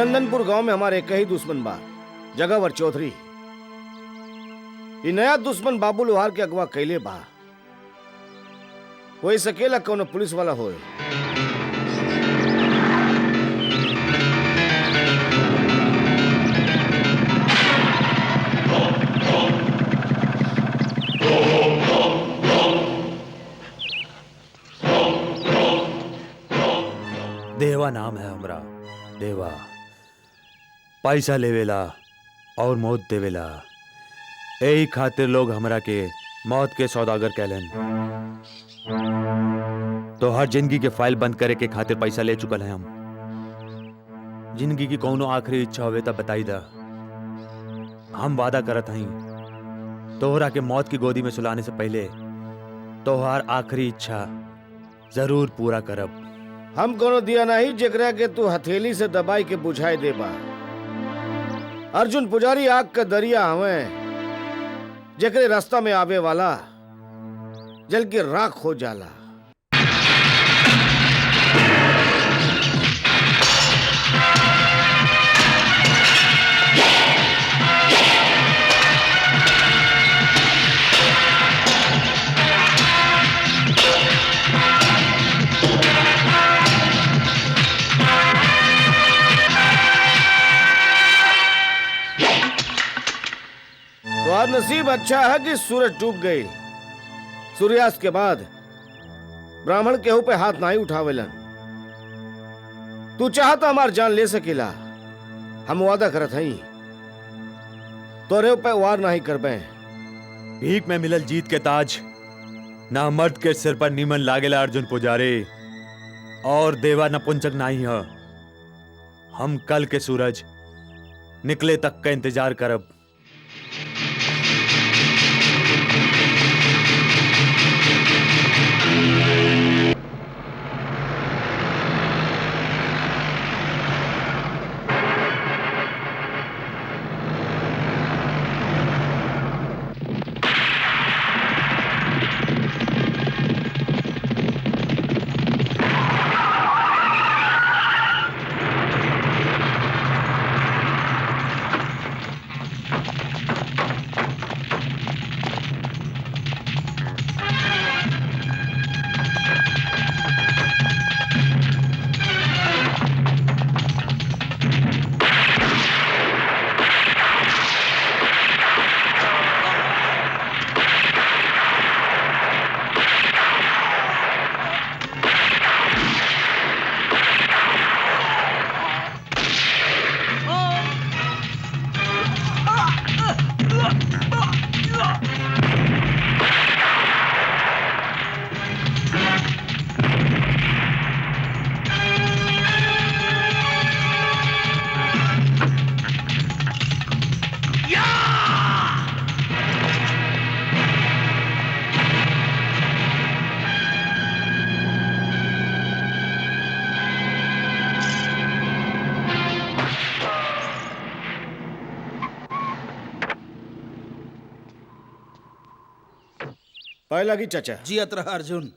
चंदनपुर गांव में हमारे एक ही दुश्मन बा, जगावर चौधरी। ये नया दुश्मन बाबू लोहार के अगवा कैले बा। कोई सकेला कौन पुलिस वाला होए। देवा नाम है हमरा। देवा पैसा लेवेला और मौत देवेला। यही खातिर लोग हमरा के मौत के सौदागर कहलन। तो हर जिंदगी के फाइल बंद करे के खातिर पैसा ले चुकल है हम। जिंदगी की कौनो आखिरी इच्छा होवे तब बताई दा। हम वादा करत हई तोहरा के मौत की गोदी में सुलाने से पहले तोहार आखिरी इच्छा जरूर पूरा करब। हम कोनो दिया नहीं जेकरा के तू हथेली से दबाई के बुझाई देबा। अर्जुन पुजारी आग का दरिया हमें जेकरे रास्ता में आवे वाला जल के राख हो जाला। तो नसीब अच्छा है कि सूरज डूब गई। सूर्यास्त के बाद ब्राह्मण केहू पे हाथ नहीं उठावेलन। तू चाहता हमार जान ले सकेला। हम वादा करत हई तोरे पे वार नहीं करबे। भीख में मिलल जीत के ताज ना मर्द के सिर पर नीमन लागेला अर्जुन पुजारी। और देवा नपुंसक नहीं है। हम कल के सूरज निकले तक का इंतजार करब। पाए लगी चाचा जी अतरह अर्जुन।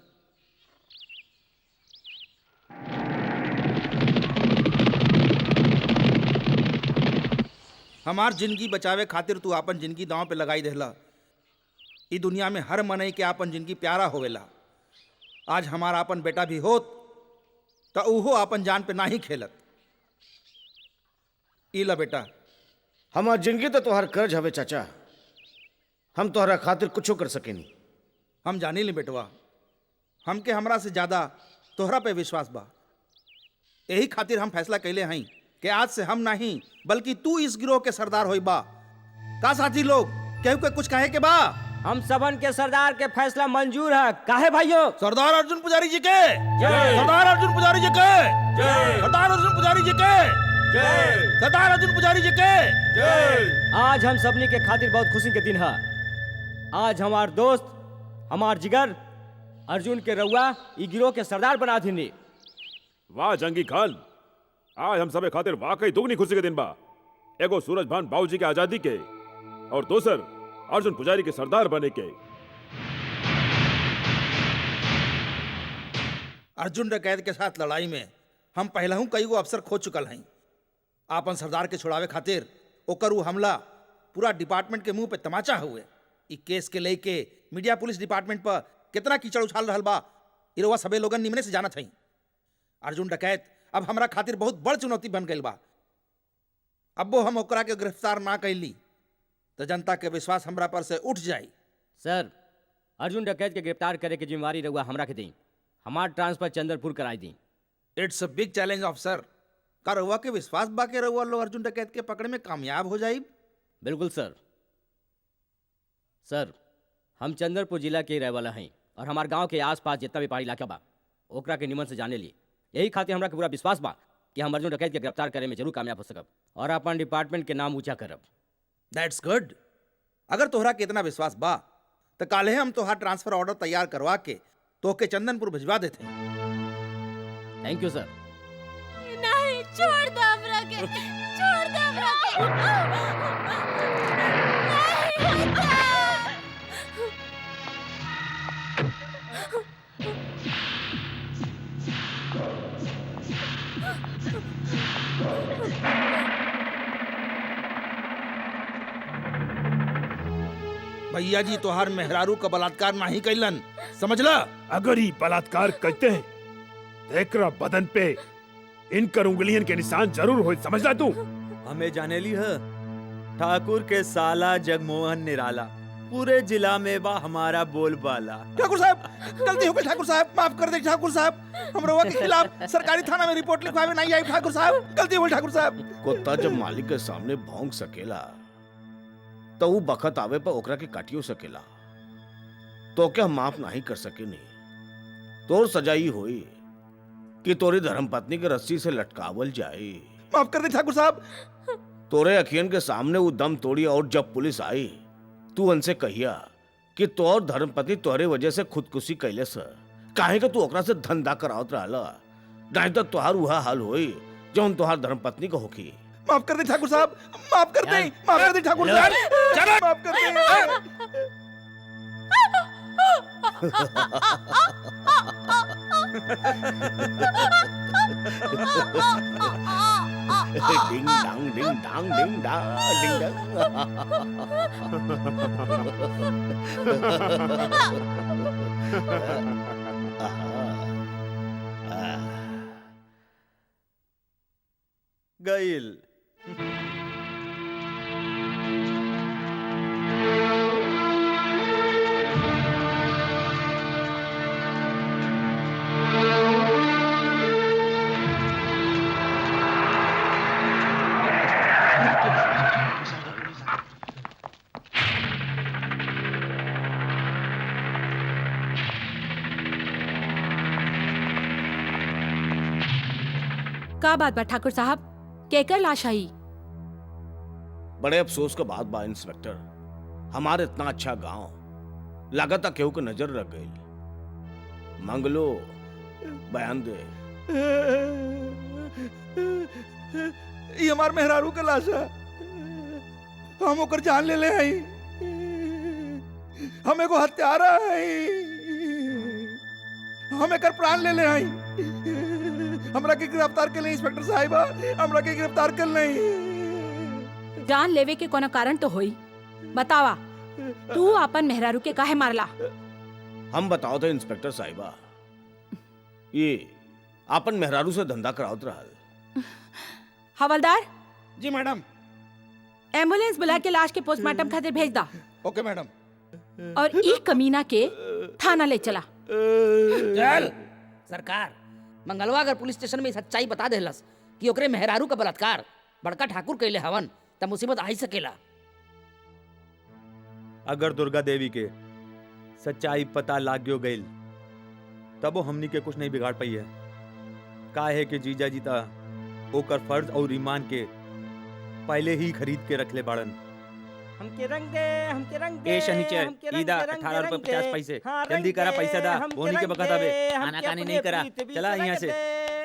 हमार जिंदगी बचावे खातिर तू आपन जिंदगी दांव पे लगाई देला। ई दुनिया में हर मनई के आपन जिंदगी प्यारा होवेला। आज हमारा आपन बेटा भी होत तो उहो आपन जान पे नाही खेलत। इला बेटा हमार जिंदगी तो तोहर कर्ज हवे चाचा। हम तोहरा खातिर कुछो कर सकेनी। हम जानी ली बेटवा, हमके हमरा से ज्यादा तोहरा पे विश्वास बा। यही खातिर हम फैसला कैले हई कि आज से हम नहीं बल्कि तू इस गिरोह के सरदार होई बा। का साथी लोग केहू के कुछ कहे के बा? हम सबन के सरदार के फैसला मंजूर है। काहे भाइयों? सरदार अर्जुन पुजारी जी के जय। सरदार अर्जुन पुजारी जी के जय। सरदार अर्जुन पुजारी जी के जय। सरदार अर्जुन पुजारी जी के जय। आज हम सबनी के खातिर बहुत खुशी के दिन है। आज हमार दोस्त हमार जिगर अर्जुन के रउआ ई गिरोह के सरदार बना दीनी। वाह जंगी खान, आज हम सबे खातिर वाकई दुगनी खुशी के दिन बा। एगो सूरज भान बाबूजी के आजादी के और दूसर अर्जुन पुजारी के सरदार बने के। अर्जुन डकैत के साथ लड़ाई में हम पहले हूं कई गो अफसर खो चुकल हैं। आपन सरदार के छुड़ावे खातिर ओकर उ हमला पूरा डिपार्टमेंट के मुंह पे तमाचा हुए। इ केस के लेके मीडिया पुलिस डिपार्टमेंट पर कितना कीचड़ उछाल रहल बा, इ रउआ सबे लोगन निमने से जानत हई। अर्जुन डकैत अब हमरा खातिर बहुत बड़ चुनौती बन गइल बा। अब वो हम ओकरा के गिरफ्तार ना कैली तो जनता के विश्वास हमरा पर से उठ जाई। सर, अर्जुन डकैत के गिरफ्तार करे के जिम्मेवारी रहुआ हमरा के दी। हमार ट्रांसफर चंद्रपुर कराई दी। It's a big challenge officer. का रउआ के विश्वास बा के रउआ लोग अर्जुन डकैत के पकड़े में कामयाब हो जाई? बिल्कुल सर। सर, हम चंद्रपुर जिला के रहे वाला हैं और हमार गांव के आसपास जितना भी पहाड़ी इलाका बा ओकरा के निमन से जाने लिए। यही खातिर हमरा के पूरा विश्वास बा कि हम अर्जुन डकैत के गिरफ्तार करे में जरूर कामयाब हो सकब और अपन डिपार्टमेंट के नाम ऊंचा करब। That's good. अगर तोहरा के इतना विश्वास बा तो काले हम तोहार ट्रांसफर ऑर्डर तैयार करवा के तोहके चंदनपुर भिजवा देते। थैंक यू सर। नहीं, छोड़ दो हमरा के, छोड़ दो हमरा के। नहीं, बचाओ। भैया जी तोहार मेहरारू का बलात्कार नहीं कैलन, समझला? अगर ही बलात्कार करते हैं तो एकरा बदन पे इनकर उंगलियन के निशान जरूर हो, समझला तू? हमें जाने ली है ठाकुर के साला जगमोहन निराला पूरे जिला में बा हमारा बोलबाला। ठाकुर साहब, गलती हो गई ठाकुर साहब, माफ कर दे ठाकुर साहब। हम रउआ के खिलाफ सरकारी थाना में रिपोर्ट लिखवावे नहीं आई ठाकुर साहब, गलती हो गई ठाकुर साहब। कुत्ता जब मालिक के सामने भौंक सकेला तो वो बखत आवे पर ओकरा के काटियो सकेला। तो क्या हम माफ नहीं कर सके? नहीं, तोर सजाई होई कि तोरी धर्मपत्नी के रस्सी से लटकावल जाए। माफ कर दे ठाकुर साहब। तोरे अखियन के सामने वो दम तोड़ी और जब पुलिस आई तू उनसे कहिया कि तोर धर्मपत्नी तोहरे वजह से खुदकुशी कैले से काहे कि तू ओकरा से धंधा करावत रहला। नहीं तो तोहार वह हाल होई जौन तोहार धर्मपत्नी को होखी। माफ कर दे ठाकुर साहब, माफ कर दे, माफ कर दे ठाकुर साहब, माफ कर दे। डिंग डांग डिंग डांग डिंग डांग डिंग डांग। गइल का बात बा ठाकुर साहब, केकर लाश आई? बड़े अफसोस के बात बा इंस्पेक्टर, हमारे इतना अच्छा गांव लगातार केहू के नजर रख गई। मंगलो बयान दे। ये हमार मेहरारू का लाश है, हम ओकर जान ले ले आई। हम एगो हत्यारा है, हम एकर प्राण ले ले आई। हमरा के गिरफ्तार कर ले इंस्पेक्टर साहिबा, हमरा के गिरफ्तार कर ले। जान लेवे के कोनो कारण तो होई, बतावा तू अपन मेहरारू के काहे मारला? हम बताओ थे इंस्पेक्टर साहिबा, ये आपन मेहरारू से धंधा करावत रहल। हवलदार जी मैडम। एम्बुलेंस बुला के लाश के पोस्टमार्टम खातिर भेज दा ओके मैडम। और ई कमीना के थाना ले चला। चल सरकार, मंगलवा अगर पुलिस स्टेशन में सच्चाई बता देहलस कि ओकरे मेहरारू का बलात्कार बड़का ठाकुर कैले हवन त मुसीबत आ ही सकेला। अगर दुर्गा देवी के सच्चाई पता लाग्यो गईल तब वो हमनी के कुछ नहीं बिगाड़ पाई है। का है कि जीजा जीता ओकर फर्ज और ईमान के पहले ही खरीद के रख ले बाड़न। हमके रंग दे, हमके रंग दे। ए शनिचर, हमके रंग ईदा दे, रंग 18 दे, रुपए रंग दे। 50 पैसे। हाँ, जल्दी रंग करा दे, पैसा दा, हमके बोनी के रंग बखत दे, आवे। हमके आनाकानी अपने नहीं करा। प्रीत भी चला रंग यहाँ से। दे,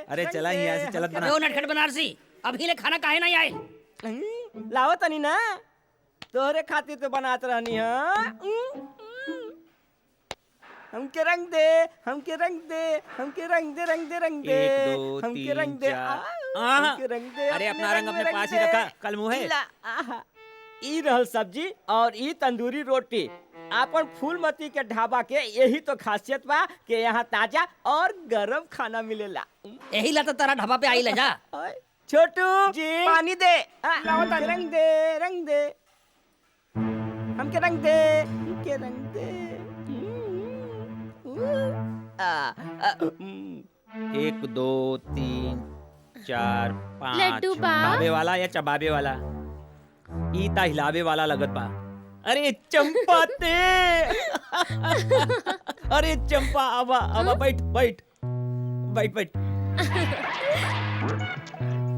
अरे रंग चला दे, यहाँ से, चलत हमके बना। ओ नटखट बनारसी, अभी ले खाना काहे नहीं आए? लाओ तनी ना, तोहरे खातिर तो बनात रहनी हां। हमके रंग दे, हमके रंग दे, हमके रंग दे, रंग दे, रंग दे। 1 2 हमके 3 रंग दे। 4 आहा। हमके रंग दे, अरे अपना रंग अपने में पास ही दे। रखा, कल मुँह है। ला, आहा। ई रहल सब्जी और ई तंदूरी रोटी। आपन फूलमती के ढाबा के यही तो खासियत बा कि यहाँ ताजा और गरम खाना मिलेला। यही ला तो तारा ढाबा पे आई ले जा। ओए, छोटू जी। पानी दे। रंग दे, रंग दे, हमके रंग दे, हमके रंग दे। एक दो तीन चार पाँच। लड्डू बा। भावे वाला या चबाबे वाला? ई ता हिलावे वाला लगत बा। अरे चंपा ते अरे चंपा आवा आवा, बैठ बैठ बैठ बैठ।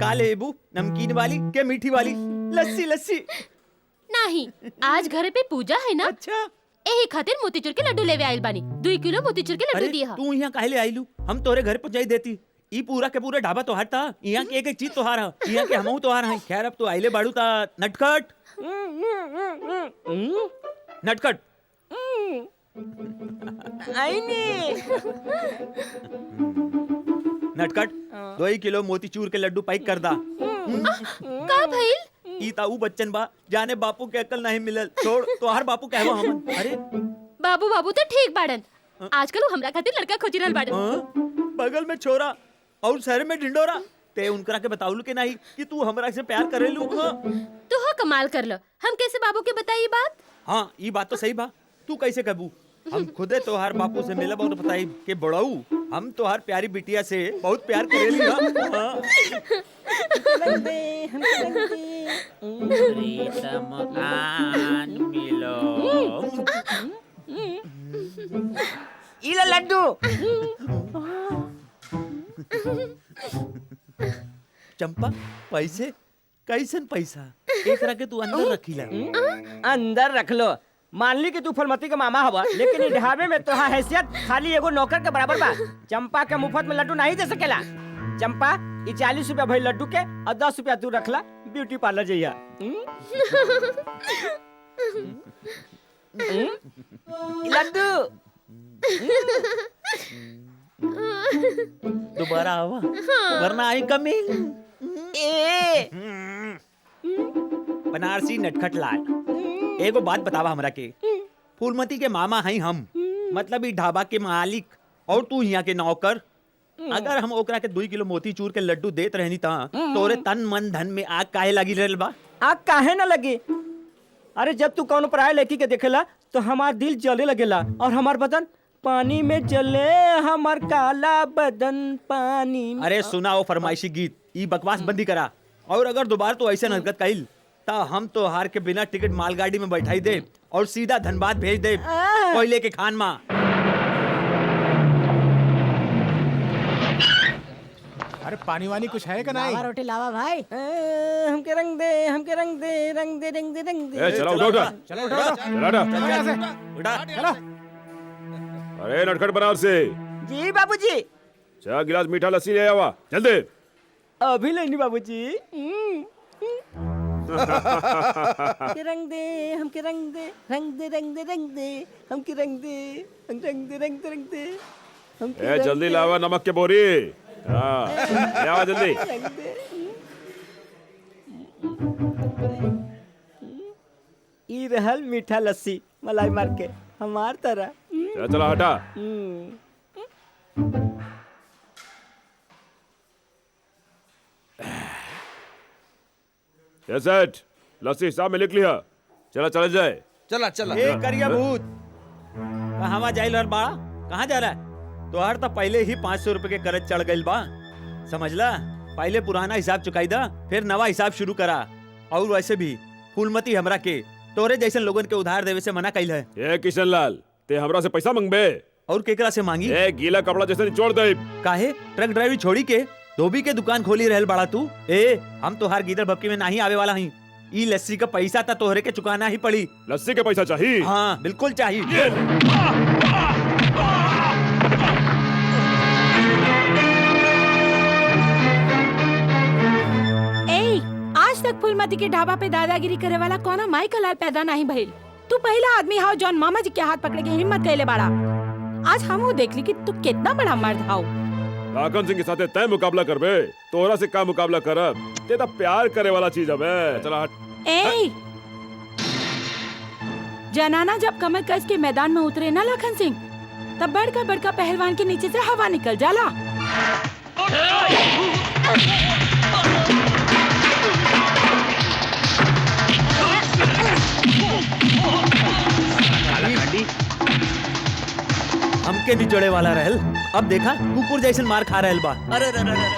काले लेबू, नमकीन वाली के मीठी वाली? लस्सी लस्सी। नहीं, आज घर पे पूजा है ना, अच्छा। यही खातिर मोतीचूर के लड्डू लेवे आइल बानी। 2 किलो मोतीचूर के लड्डू अरे दिया। तू यहाँ काहे ले आइलू? हम तोरे घर पहुंचाई देती। ई पूरा के पूरा ढाबा तोहार था। यहाँ के एक चीज तोहार है, यहाँ के हमहू तोहार हैं। खैर अब तू आइले बाड़ू ता नटखट नटखट। नटखट 2 किलो मोतीचूर के लड्डू पैक कर दा। का भइल? ई ताऊ बच्चन बा, जाने बापू के अकल नहीं मिलल। छोड़, तोहार बापू कहवा हमन। अरे बाबू बाबू तो ठीक बाड़न। आजकल वो हमरा खातिर लड़का खोज रहल बाड़न। हाँ? बगल में छोरा और शहर में ढिंडोरा। ते उनकरा के बताउल के नहीं कि तू हमरा से प्यार करेलू? हाँ? तू हो कमाल कर लो। हम कैसे बाबू के बताई बात? हाँ, ये बात तो सही बा। तू कैसे कबू? हम खुदे तोहार बापू से मिलब और बताई कि बड़ाऊ हम तोहार प्यारी बिटिया से बहुत प्यार करेली। हाँ? प्रीतम कान मिलो। इला लड्डू। चंपा, पैसे कैसन पैसा? एकरा के तू अंदर रखीला। अंदर रख लो। मान ली कि तू फुलमती के मामा हवा, लेकिन इस ढाबे में तो हैसियत खाली एगो नौकर के बराबर बा। चंपा के मुफ्त में लड्डू नहीं दे सकेला। चंपा, ई 40 रुपया भई लड्डू के और 10 रुपया तू रखला, ब्यूटी पार्लर जइया। लड्डू दोबारा आवा, वरना आई कमी। ए बनारसी नटखट लाल, एगो बात बतावा हमरा के। फूलमती के मामा हैं हम, मतलब ई ढाबा के मालिक, और तू यहाँ के नौकर। अगर हम ओकरा के 2 किलो मोतीचूर के लड्डू देत रहनी ता तोरे तन मन धन में आग काहे लगी रहल बा? आग काहे न लगी? अरे जब तू कौन पराये लड़की के देखेला तो हमार दिल जले लगेला और हमार बदन पानी में जले। हमार काला बदन पानी में। अरे सुना वो फरमाइशी गीत, ई बकवास बंदी करा। और अगर दोबारा तो ऐसा हरकत कइल ता हम तो हार के बिना टिकट मालगाड़ी में बैठाई दे और सीधा धनबाद भेज दे कोयले के खान माँ। अरे पानी वानी कुछ है का नहीं? रोटी लावा भाई। हमके रंग दे, हमके रंग दे, रंग दे, रंग दे, रंग दे। ए चला उठा उठा चलो उठो चला उठा। चलो यहाँ से उठा। चलो। अरे नटखट बनारसी, जी बाबूजी। 4 गिलास मीठा लस्सी ले आवा जल्दी। अभी लेनी बाबूजी। हमके रंग दे, हमके रंग दे, रंग दे, रंग दे, रंग दे, हमके रंग दे, रंग दे, रंग दे, रंग दे, हमके ए रंग जल्दी दे, लावा नमक के बोरी। हाँ ले आवा जल्दी। रंग दे। ई रहल मीठा लस्सी मलाई मार के हमार तरह। चला चला हटा। सेठ लस्सी हिसाब में लिख लिया। चला चला जाए। चला चला। ए करिया भूत, कहाँ जाइल रहल बा? कहाँ जा रहा है? तोहार तो पहले ही 500 रुपए के कर्ज चढ़ गइल बा, समझला? पहले पुराना हिसाब चुकाई दा, फिर नवा हिसाब शुरू करा। और वैसे भी फूलमती हमरा के तोरे जैसन लोगन के उधार देवे से मना कइल है। ए किशन लाल, ते हमरा से पैसा मंगबे? और केकरा से मांगी? ए गीला कपड़ा जैसे निचोड़ दे। काहे ट्रक ड्राइवरी छोड़ी के धोबी के दुकान खोली रहल बड़ा तू? ए हम तोहार गीदड़ भपकी में नहीं आवे वाला हई। ई लस्सी का पैसा ता तोहरे के चुकाना ही पड़ी। लस्सी के पैसा चाहिए? हाँ बिल्कुल चाहिए। ए, आज तक फूलमती के ढाबा पे दादागिरी करे वाला कोना माई का लाल पैदा नहीं भइल। तू पहला आदमी हाउ जॉन मामा जी के हाथ पकड़े के हिम्मत कैले बाड़ा। आज हमहू देख ली कि तू कितना बड़ा मर्द हाउ। लाखन सिंह के साथे तय मुकाबला करबे, तोहरा से का मुकाबला करब? ते तो प्यार करे वाला चीज हवे। चला हट। ए जनाना जब कमर कस के मैदान में उतरे ना लखन सिंह, तब बड़का बड़का पहलवान के नीचे से हवा निकल जाला। हमके निचोड़े वाला रहल, अब देखा कुकुर जैसन मार खा रहल बा। अरे अरे अरे अरे।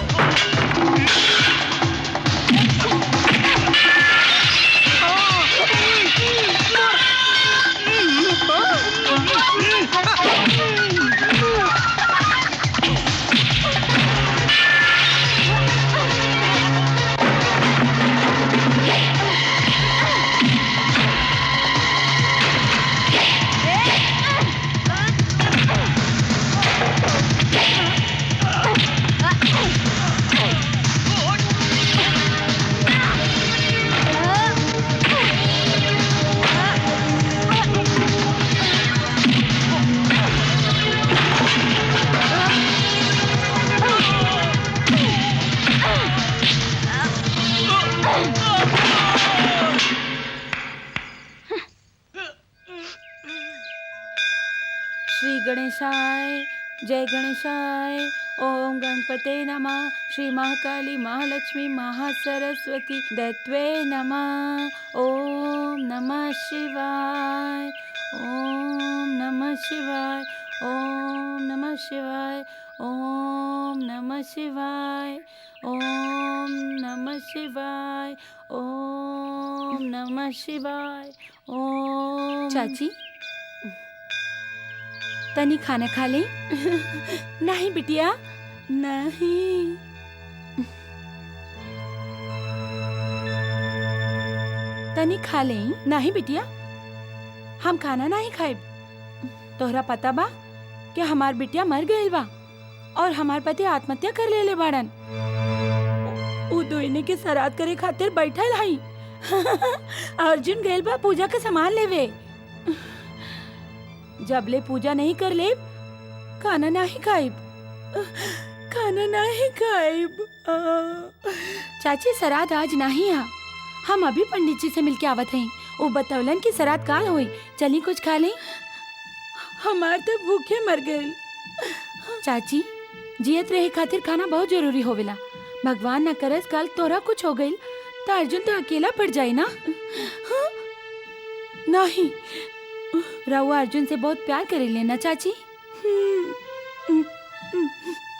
श्री गणेशाय जय गणेशाय ओम गणपते नमः। श्री महाकाली महालक्ष्मी महासरस्वती दैत्वे नमः। ओम नमः शिवाय ओम नमः शिवाय ओम नमः शिवाय ओम नमः शिवाय ओम नमः शिवाय ओम नमः शिवाय ओम। चाची तनी खाना खा ले। नहीं बिटिया नहीं। तनी खा ले। नहीं बिटिया हम खाना नहीं खाए। तोहरा पता बा कि हमार बिटिया मर गई बा और हमार पति आत्महत्या कर ले बाड़न। उ दोइने के श्राद्ध करे खातिर बैठल हई। अर्जुन गइल बा पूजा के सामान लेवे। जब ले पूजा नहीं कर ले खाना नहीं खाइब। खाना नहीं खाइब। चाची श्राद्ध आज नहीं है। हम अभी पंडित जी से मिलके आवत हई। वो बतौलन कि श्राद्ध काल होई। चली कुछ खा ले। हमार तो भूखे मर गए। चाची जियत रहे खातिर खाना बहुत जरूरी होवेला। भगवान न करस कल तोरा कुछ हो गई तो अर्जुन तो अकेला पड़ जाए ना। नहीं रहुआ अर्जुन से बहुत प्यार करे लेना चाची।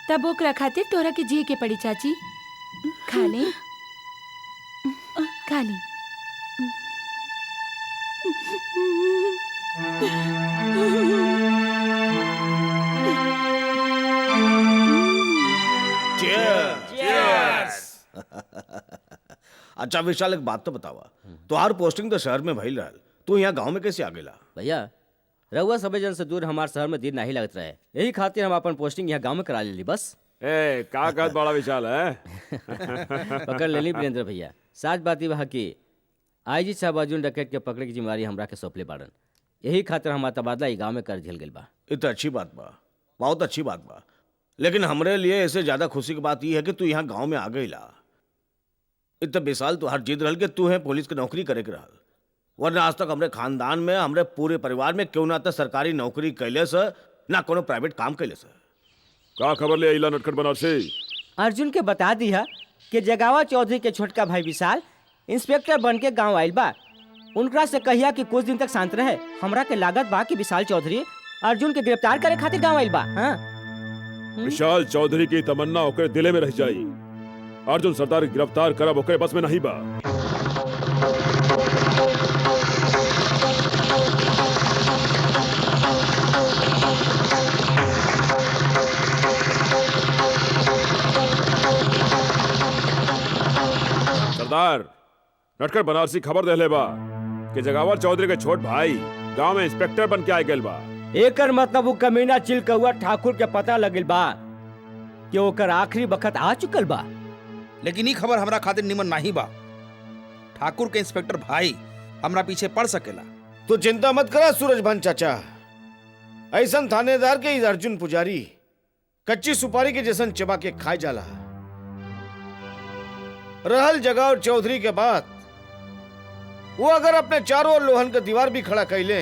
तब ओकरा खातिर तोरा के जिए के पड़ी चाची। खा ले खा ले। अच्छा विशाल एक बात तो बतावा, तुहार पोस्टिंग तो शहर में भइल रहल, तू यहाँ गांव में कैसे आ गेला? भैया रउआ सबे जन से दूर हमारे शहर में दिन नहीं लगत रहे, यही खातिर हम अपन पोस्टिंग यहाँ गांव में करा लेली बस। ए का कहत बड़ा विशाल है? पकड़ लेली वीरेंद्र भैया। साच बात ही बा कि आईजी साहब अर्जुन डकैत के पकड़े की जिम्मेवारी हमरा के सौंपले बाड़न। यही खातिर हमारा तबादला ई गांव में कर झेल गेल बा। ये तो अच्छी बात बा, बहुत अच्छी बात बा। लेकिन हमरे लिए इससे ज्यादा खुशी की बात यह है कि तू यहाँ गांव में आ गईला। इतना बेसाल तुहार जिद रहल कि तू है पुलिस की नौकरी करे के रहल, वरना आज तक हमरे खानदान में हमरे पूरे परिवार में क्यों ना तो सरकारी नौकरी कैले से ना कोनो प्राइवेट काम कैले से। का खबर ले आइला नटखट बनारसी? अर्जुन के बता दिया कि जगावा चौधरी के छोटका भाई विशाल इंस्पेक्टर बन के गाँव आयल बा। उनकरा से कहिया कि कुछ दिन तक शांत रहे। हमरा के लागत बा कि विशाल चौधरी अर्जुन के गिरफ्तार करे खातिर गाँव आयल बा। हाँ? विशाल चौधरी की तमन्ना ओकरे दिले में रह जाई। अर्जुन सरदार गिरफ्तार करब ओकरे बस में नहीं बा। सरदार नटखट बनारसी खबर देले बा कि जगावर चौधरी के छोट भाई गांव में इंस्पेक्टर बन के आए गेल बा। एकर मतलब वो कमीना चिलकौआ ठाकुर के पता लगल बा कि ओकर आखिरी वक्त आ चुकल बा। लेकिन ई खबर हमरा खातिर निमन नहीं बा। ठाकुर के इंस्पेक्टर भाई हमरा पीछे पड़ सकेला। तू चिंता मत करा सूरजभान चाचा, ऐसा थानेदार के अर्जुन पुजारी कच्ची सुपारी के जैसन चबा के खाए जाला। रहल जगह और चौधरी के बाद वो अगर अपने चारों ओर लोहन का दीवार भी खड़ा कैले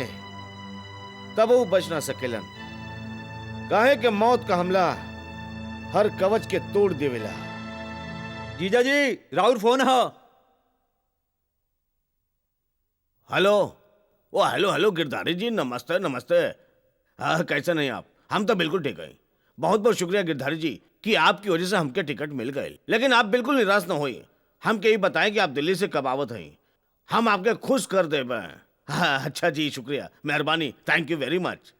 तब वो बच ना सकेलन। काहे के मौत का हमला हर कवच के तोड़ देवेला। जीजा जी राउर फोन है। हेलो, ओ हेलो हेलो गिरधारी जी, नमस्ते नमस्ते। हाँ, कैसे नहीं आप? हम तो बिल्कुल ठीक है। बहुत बहुत शुक्रिया गिरधारी जी कि आपकी वजह से हमके टिकट मिल गए। लेकिन आप बिल्कुल निराश न होइए। हमके ये बताएं कि आप दिल्ली से कब आवत हैं। हम आपके खुश कर देबे। हाँ, अच्छा जी, शुक्रिया, मेहरबानी, थैंक यू वेरी मच।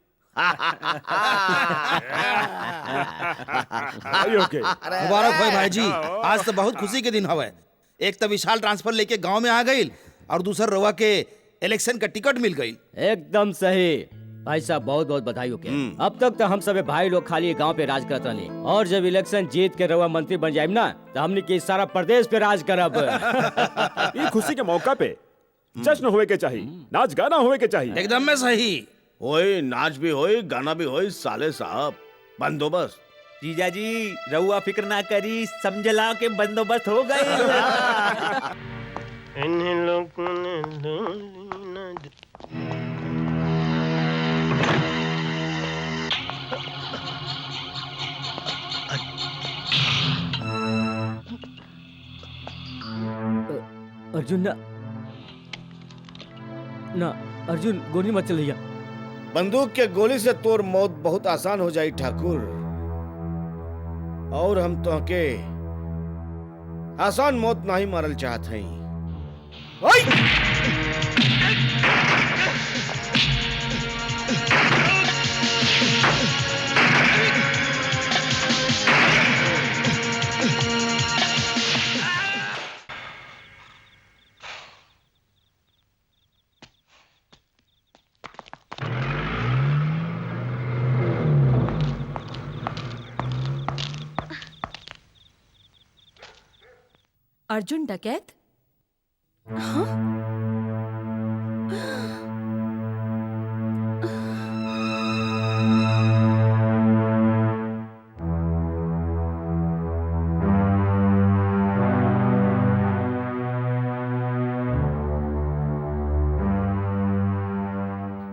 ओके मुबारक हो भाई जी, आज तो बहुत खुशी के दिन हवे। एक तो विशाल ट्रांसफर लेके गांव में आ गई और दूसर रवा के इलेक्शन का टिकट मिल गई। एकदम सही भाई साहब, बहुत बहुत बधाई हो के। अब तक तो हम सब भाई लोग खाली गांव पे राज करत रहे, और जब इलेक्शन जीत के रवा मंत्री बन जाए ना तो हमने के सारा प्रदेश पे राज करब। ये खुशी के मौका पे जश्न होए के चाहिए, नाच गाना होए के चाहिए। एकदम में सही। होए, नाच भी होए, गाना भी होए, साले साहब बंदोबस्त। जीजा जी रहुआ फिक्र ना करी, समझला के बंदोबस्त हो गए। अर्जुन ना ना अर्जुन, गोली मत चलिया। बंदूक के गोली से तोर मौत बहुत आसान हो जाई ठाकुर, और हम तो के आसान मौत नहीं मारल चाहत हई। अर्जुन डकैत? हाँ?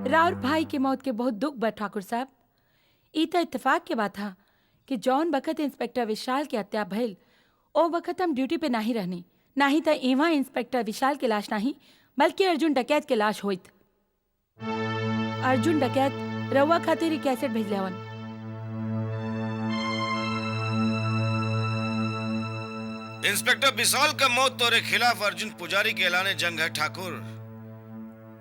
राउर भाई के मौत के बहुत दुख बा ठाकुर साहब। ई त इत्तेफाक के बात था कि जौन बखत इंस्पेक्टर विशाल की हत्या भइल ओ वक्त हम ड्यूटी पे नहीं रहनी, नहीं तो इवा इंस्पेक्टर विशाल की लाश नहीं बल्कि अर्जुन डकैत के लाश होइत। अर्जुन डकैत रउआ खातिर कैसेट भेजले हवन। इंस्पेक्टर विशाल का मौत तोरे खिलाफ अर्जुन पुजारी के ऐलाने जंग है ठाकुर।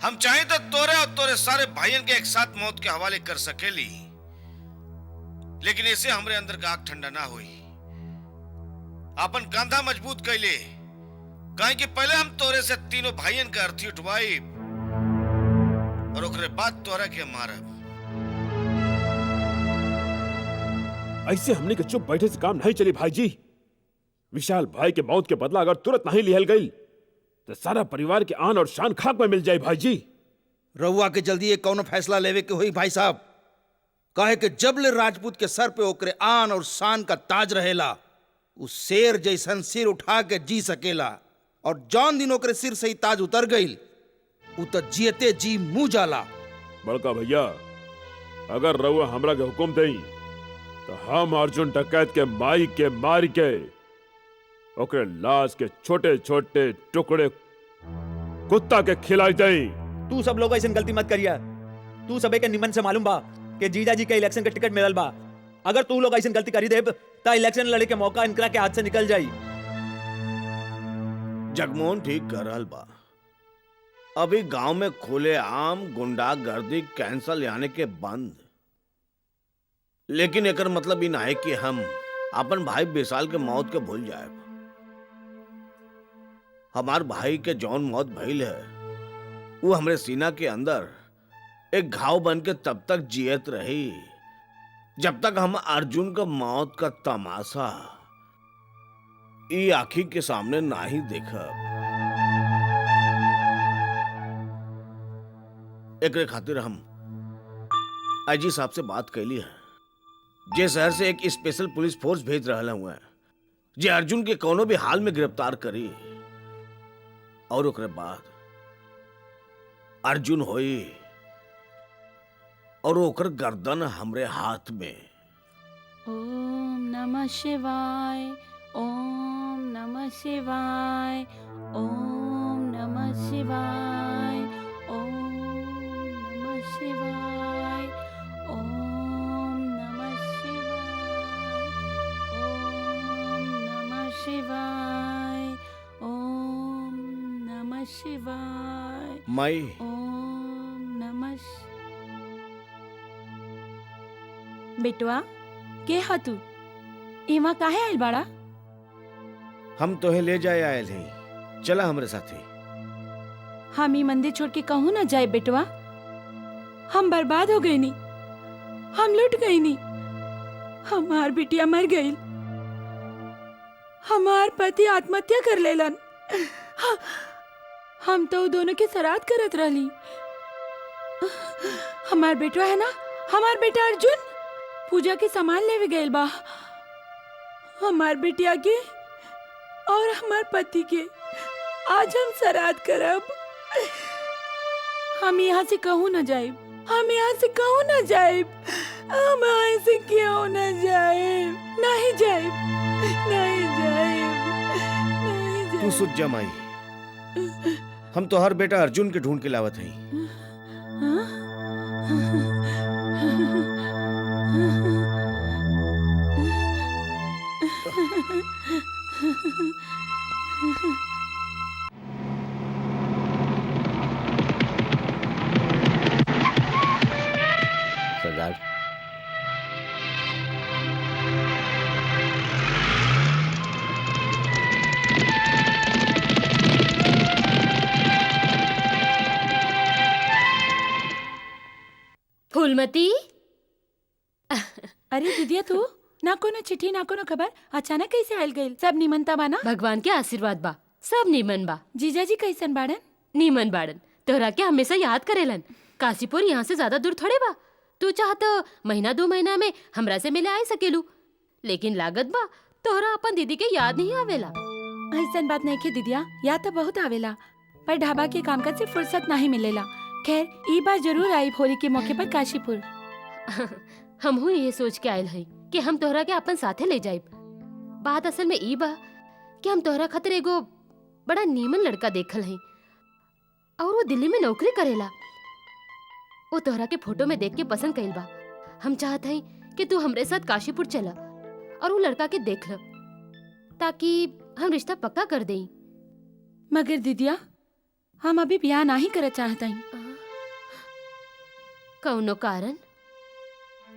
हम चाहे तो तोरे और तोरे सारे भाइयों के एक साथ मौत के हवाले कर सकेली, लेकिन इसे हमरे अंदर का आग ठंडा ना हुई। अपन कंधा मजबूत कैले, कहे कि पहले हम तोरे से तीनों भाइयों का अर्थी उठवाई और ओकरे बाद तोरा के मारब। ऐसे हमने के चुप बैठे से काम नहीं चली भाई जी। विशाल भाई के मौत के बदला अगर तुरंत नहीं लिहल गई तो सारा परिवार के आन और शान खाक में मिल जाए भाई जी। रउआ के जल्दी एक कौनो फैसला लेवे के हुई भाई साहब। कहे कि जबले राजपूत के सर पे ओकरे आन और शान का ताज रहेला, उस शेर जैसन सिर उठा के जी सकेला, और जौन दिन ओकरे सिर से ही ताज उतर गई उ तो जियते जी मुंह जाला। बड़का भैया, अगर रउआ हमरा के हुक्म देई तो हम अर्जुन डकैत के माई के मार के ओकरे लाश के छोटे छोटे टुकड़े कुत्ता के खिलाई देई। तू सब लोग ऐसे गलती मत करिया। तू सबे के निमन से मालूम बा कि जीजा जी के इलेक्शन के टिकट मिलल बा। अगर तू लोग ऐसे गलती करी देब तो इलेक्शन लड़े के मौका इनकरा के हाथ से निकल जाई। जगमोहन ठीक कर रहल बा। अभी गांव में खुले आम गुंडागर्दी कैंसल यानी के बंद, लेकिन एकर मतलब ई ना है कि हम अपन भाई विशाल के मौत के भूल जाए। हमार भाई के जौन मौत भइल है वो हमरे सीना के अंदर एक घाव बन के तब तक जियत रही जब तक हम अर्जुन का मौत का तमाशा ई आँखी के सामने ना ही देखा। एकरे खातिर हम आईजी साहब से बात कैली है। जे शहर से एक स्पेशल पुलिस फोर्स भेज रहा हुआ है जे अर्जुन के कोनो भी हाल में गिरफ्तार करी और ओकरे बाद अर्जुन होई और ओकर गर्दन हमरे हाथ में। ओम नमः शिवाय, ओम नमः शिवाय, ओम नमः शिवाय, ओम नमः शिवाय, ओम नमः शिवाय, ओम नमः शिवाय, माई ओम नमः बेटवा के हा तू इमा काहे आइल बाड़ा? हम तोहे ले जाए आयल हैं, चला हमरे साथे। हम ई मंदिर छोड़ के कहूँ ना जाए बेटवा। हम बर्बाद हो गए नी, हम लुट गए नी, हमार बिटिया मर गई, हमार पति आत्महत्या कर लेलन, हम तो दोनों के श्राद्ध करत रहली। हमार बेटवा है ना, हमार बेटा अर्जुन पूजा के सामान लेवे गइल बा। हमार बिटिया के और हमार पति के आज हम श्राद्ध करब। हम यहाँ से कहूँ न जाए, हम यहाँ से कहूँ न जाए, हम यहाँ से क्यों न जाए? नहीं जाए, नहीं जाए, नहीं जाए। तू सुत जा माई, हम तो हर बेटा अर्जुन के ढूंढ के लावत हई। सरदार फूलमती, अरे दीदिया तू ना कोनो चिट्ठी ना कोनो खबर, अचानक कैसे आयल गइल? सब निमनता बा ना? भगवान के आशीर्वाद बा, सब नीमन बा। जीजाजी कैसन बाड़न? नीमन बाड़न, तोहरा के हमेशा याद करेलन। काशीपुर यहाँ से ज्यादा दूर थोड़े बा, तू चाह तो महीना 2 महीना में हमरा से मिले आ सकेलू, लेकिन लागत बा तोहरा अपन दीदी के याद नहीं आवेला। ऐसन बात नहीं के दीदिया, याद तो बहुत आवेला, पर ढाबा के कामकाज से फुर्सत नहीं मिलेला। खैर ई बार जरूर आई होली के मौके पर काशीपुर। हमहू ये सोच के आयल हई कि हम तोहरा के अपन साथे ले जाइब। बात असल में ई बा कि हम तोहरा खातिर एगो बड़ा नीमन लड़का देखल हई और वो दिल्ली में नौकरी करेला। वो तोहरा के फोटो में देख के पसंद कइल बा। हम चाहत हई कि तू हमरे साथ काशीपुर चला और वो लड़का के देख ल, ताकि हम रिश्ता पक्का कर देई। मगर दीदिया हम अभी ब्याह नहीं करना चाहता हई। कौनो कारण?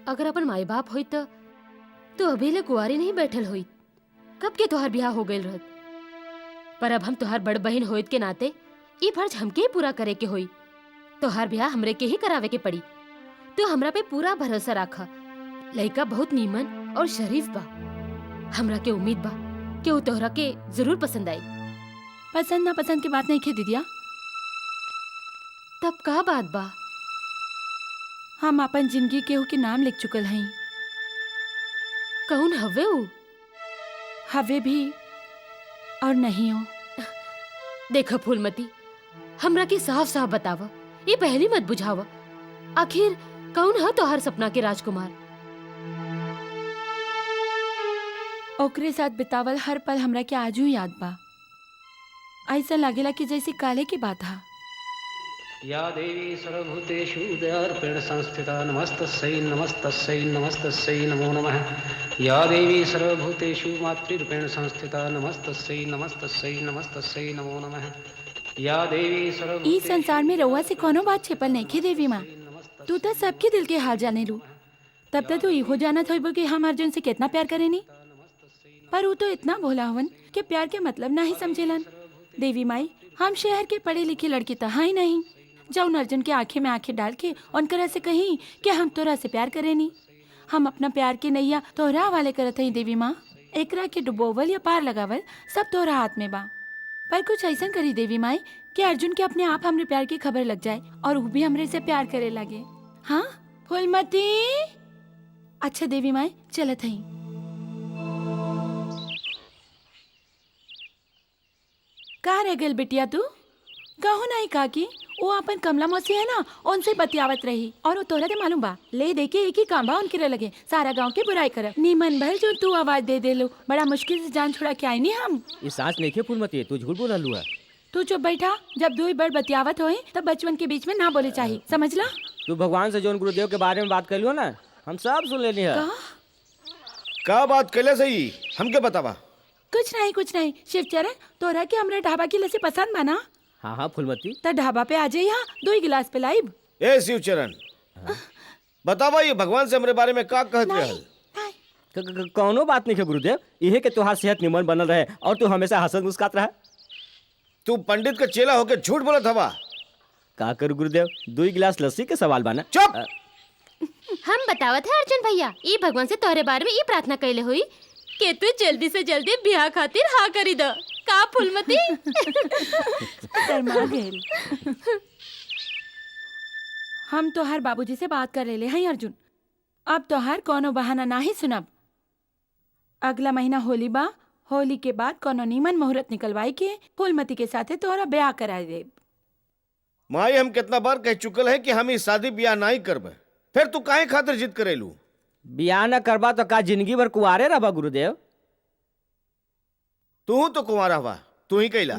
अगर अपन माई बाप होई तो अभी ले कुंवारी नहीं बैठल होई, कब के तोहार ब्याह हो गइल रहत। पर अब हम तोहार बड़ बहन होइत के नाते ई फर्ज हमके ही पूरा करे के होई। तोहार ब्याह हमरे के ही करावे के पड़ी। तू हमरा पे पूरा भरोसा राखा, लड़का बहुत नीमन और शरीफ बा। हमरा के उम्मीद बा कि वो तोहरा के जरूर पसंद आई। पसंद ना पसंद की बात नहीं के दीदिया, तब का बात बा? हम अपन जिंदगी केहू के नाम लिख चुकल हई। कौन हवे ऊ? हवे भी और नहीं हो। देखो फूलमती, हमरा के साफ साफ बतावा, ये पहली मत बुझावा। आखिर कौन है तोहार सपना के राजकुमार? ओकरे साथ बितावल हर पल हमरा के आजू याद बा। ऐसा लागेला कि जैसे काले की बात हा। या देवी सर्वभूतेषु दयार्पेण संस्थिता नमस्तस्यै नमस्तस्यै नमस्तस्यै नमो नमः। या देवी सर्वभूतेषु मातृरूपेण संस्थिता नमस्तस्यै नमस्तस्यै नमस्तस्यै नमो नमः। या देवी ई संसार में रउआ से कोनो बात छिपल नहीं खे देवी माँ। तू तो सबके दिल के हाल जाने लू। तब तक तू इहो जानत होइबो कि हम अर्जुन से कितना प्यार करेनी। पर वो तो इतना भोला हवन कि प्यार के मतलब नहीं समझेलन। देवी माई, हम शहर के पढ़े लिखे लड़की तो ही नहीं जाऊन अर्जुन के आंखें में आंखें डाल के उनकरा से कहीं कि हम तोरा से प्यार करेनी। हम अपना प्यार के नैया तोहरा वाले करत हई देवी माँ। एकरा के डुबोवल या पार लगावल सब तोहरा हाथ में बा। पर कुछ ऐसा करी देवी माई कि अर्जुन के अपने आप हमरे प्यार की खबर लग जाए और वो भी हमरे से प्यार करे लगे। हाँ फूलमती, अच्छा देवी माए चलत हई। कहाँ रह गेल बिटिया तू? कहू नहीं काकी, वो अपन कमला मौसी है ना, उनसे बतियावत रही और वो तोहरा के मालूम बा ले दे के एक ही काम बा उनके रह लगे सारा गांव के बुराई करब। नीमन भर जो तू आवाज दे दे लो, बड़ा मुश्किल से जान छुड़ा के आई नहीं हम। ये सांस नहीं खे फूलमती, तू झूठ बोल रहा है। तू चुप बैठा, जब दो ही बड़ बतियावत होए तब बचपन के बीच में ना बोले चाहिए, समझला? तू भगवान से जोन गुरुदेव के बारे में बात कर लियो ना, हम सब सुन लेनी है। का बात कैले सही हमके बतावा। कुछ नहीं शिवचरण, तोरा के हमरा ढाबा की लस्सी पसंद बना? हाँ हाँ फूलमती, तो ढाबा पे आ जाइए, यहाँ 2 गिलास पिलाइब। ए शिवचरण, बतावा ये भगवान से हमरे बारे में का कहत रहल? कौनो बात नहीं है गुरुदेव, यही के तुहार सेहत निमन बनल रहे और तू हमेशा हंसत मुस्कात रहा। तू पंडित का चेला होके झूठ बोलत हवा। का कर गुरुदेव, 2 गिलास लस्सी के सवाल बाना। चुप। हम बतावत है अर्जुन भैया, ई भगवान से तोहरे बारे में ई प्रार्थना कैले हुई कि तू जल्दी से जल्दी ब्याह खातिर हाँ करी दो। का फूलमती? शर्मा गेल। हम तोहार बाबूजी से बात कर ले हैं अर्जुन, अब तोहार कोनो बहाना नहीं सुनब। अगला महीना होली बा, होली के बाद कोनो नीमन मुहूर्त निकलवाई के फूलमती के साथे तोहरा ब्याह करा दे। माई हम कितना बार कह चुकल है कि हम ई शादी ब्याह नहीं करब, फिर तू काहे खातिर जिद करेलू? ब्याह न करबा तो का जिंदगी भर कुआरे रहबा गुरुदेव? तू तो कुंवारा हुआ, तू ही कैला।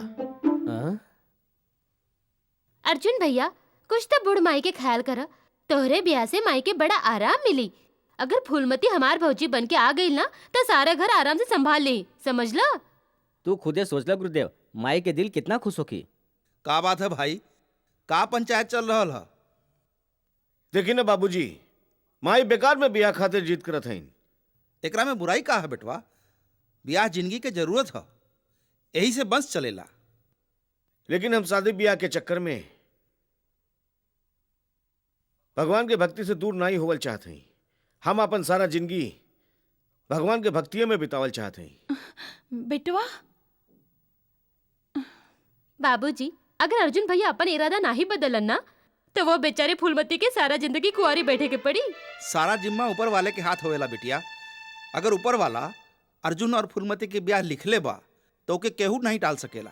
अर्जुन भैया कुछ तो बुढ़ माई के ख्याल कर, तोहरे ब्याह से माई के बड़ा आराम मिली। अगर फूलमती हमार भौजी बन के आ गई ना तो सारा घर आराम से संभाल ली, समझला? तू खुदे सोच ला गुरुदेव, माई के दिल कितना खुश होगी। का बात है भाई, का पंचायत चल रहा है? देखी ना बाबूजी, माई बेकार में ब्याह खातिर जिद करत हईन। एकरा में बुराई का है बेटवा? ब्याह जिंदगी के जरूरत है, यही से बंस चलेला। लेकिन हम शादी ब्याह के चक्कर में भगवान के भक्ति से दूर नहीं होवल चाहते हैं। हम अपन सारा जिंदगी भगवान के भक्तियों में बितावल चाहते हैं। बेटवा बाबूजी, अगर अर्जुन भैया अपन इरादा नहीं बदलन ना तो वो बेचारे फूलमती के सारा जिंदगी कुंवारी बैठे के पड़ी। सारा जिम्मा ऊपर वाले के हाथ होवेला बिटिया। अगर ऊपर वाला अर्जुन और फूलमती के ब्याह लिख ले बा तो ओके केहू नहीं टाल सकेला।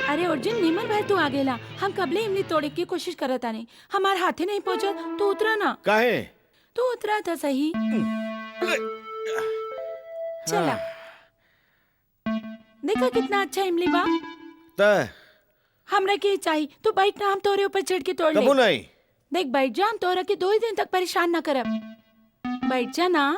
अरे अर्जुन, नीमन भाई तू आ गेला। हम कबले इमली तोड़े की कोशिश करत आने, हमार हाथे नहीं पहुंचल। तू उतरा ना। काहे? तू उतरा था सही। चला देखा कितना अच्छा इमली बा। त हमरा के चाहिए, तू बैठ ना, हम तोरे ऊपर चढ़ के तोड़ ले। कबू नहीं। देख बैठ जा, हम तोरा के 2 ही दिन तक परेशान ना करब। बैठ जा ना।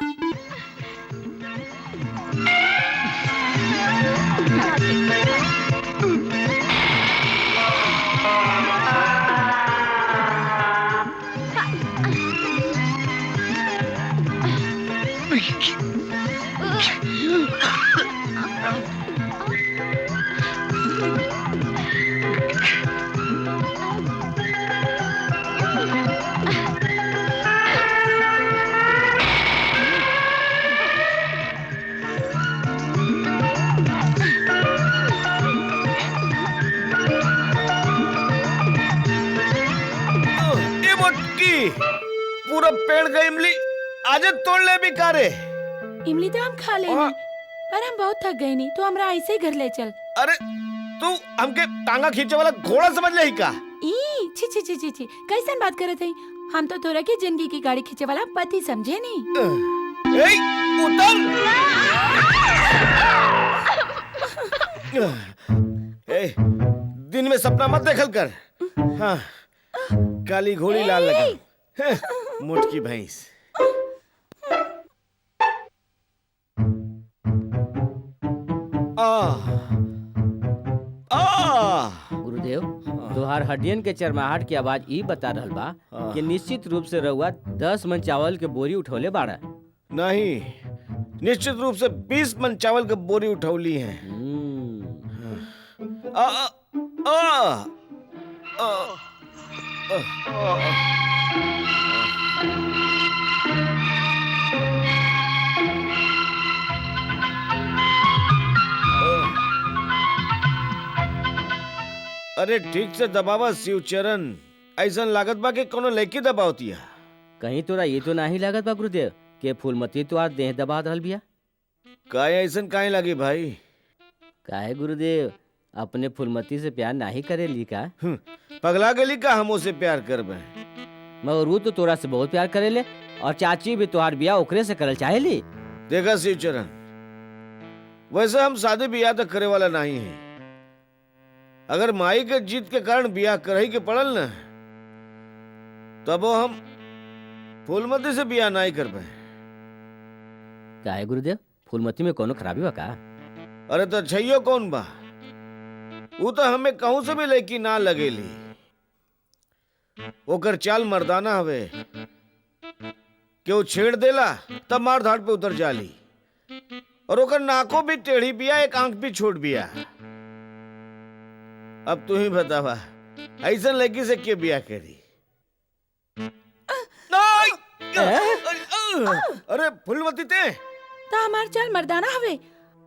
पूरा पेड़ का इमली आज तोड़ ले भी कारे। इमली तो हम खा लेंगे, पर हम बहुत थक गए नहीं, तो हमरा ऐसे ही घर ले चल। अरे तू हमके टांगा खींचे वाला घोड़ा समझ ले का? ई छी छी छी छी छी, कैसन बात करत है? हम तो तोरा की जिंदगी की गाड़ी खींचे वाला पति समझे नहीं। ए उतर। ए दिन में सपना मत देखल कर। हाँ, काली घोड़ी लाल लगा, मोटकी भैंस। हमार हड्डियन के चरमाहट की आवाज ई बता रहल बा कि निश्चित रूप से रउआ 10 मन चावल के बोरी उठौले बाड़ा। नहीं, निश्चित रूप से 20 मन चावल की बोरी उठौली है। आ, आ, आ, आ, अरे ठीक से दबावा शिवचरण, ऐसा लागत बा कि कोनो लड़की दबावती है। कहीं तोरा ये तो नहीं लागत बा गुरुदेव के फूलमती तो आज देह दबा रहल बिया? काहे ऐसा काहे लगी भाई? काहे गुरुदेव अपने फूलमती से प्यार नहीं करेली का? पगला गली का हम उसे प्यार करबे? मगर वो तो तोरा से बहुत प्यार करेले और चाची भी तोहार बिया ओकरे से करल चाहेली। देखा शिवचरण, वैसे हम शादी बियाह तो करे वाला नहीं है। अगर माई के जीत के कारण बियाह करही के पड़ल न, तब हम फूलमती से बियाह नहीं करबे। काहे गुरुदेव फूलमती में कोनो खराबी बा का? अरे तो छैयो कौन बा? वो तो हमें कहूं से भी लड़की ना लगेली। ओकर चाल मर्दाना हवे कि वो छेड़ देला तब मार धाड़ पे उतर जाली, और ओकर नाको भी टेढ़ी बिया, एक आंख भी छोड़ बिया। अब तू ही बतावा, ऐसा लड़की से के बिया करी? अरे फूलमती ते ता हमार चाल मर्दाना हवे,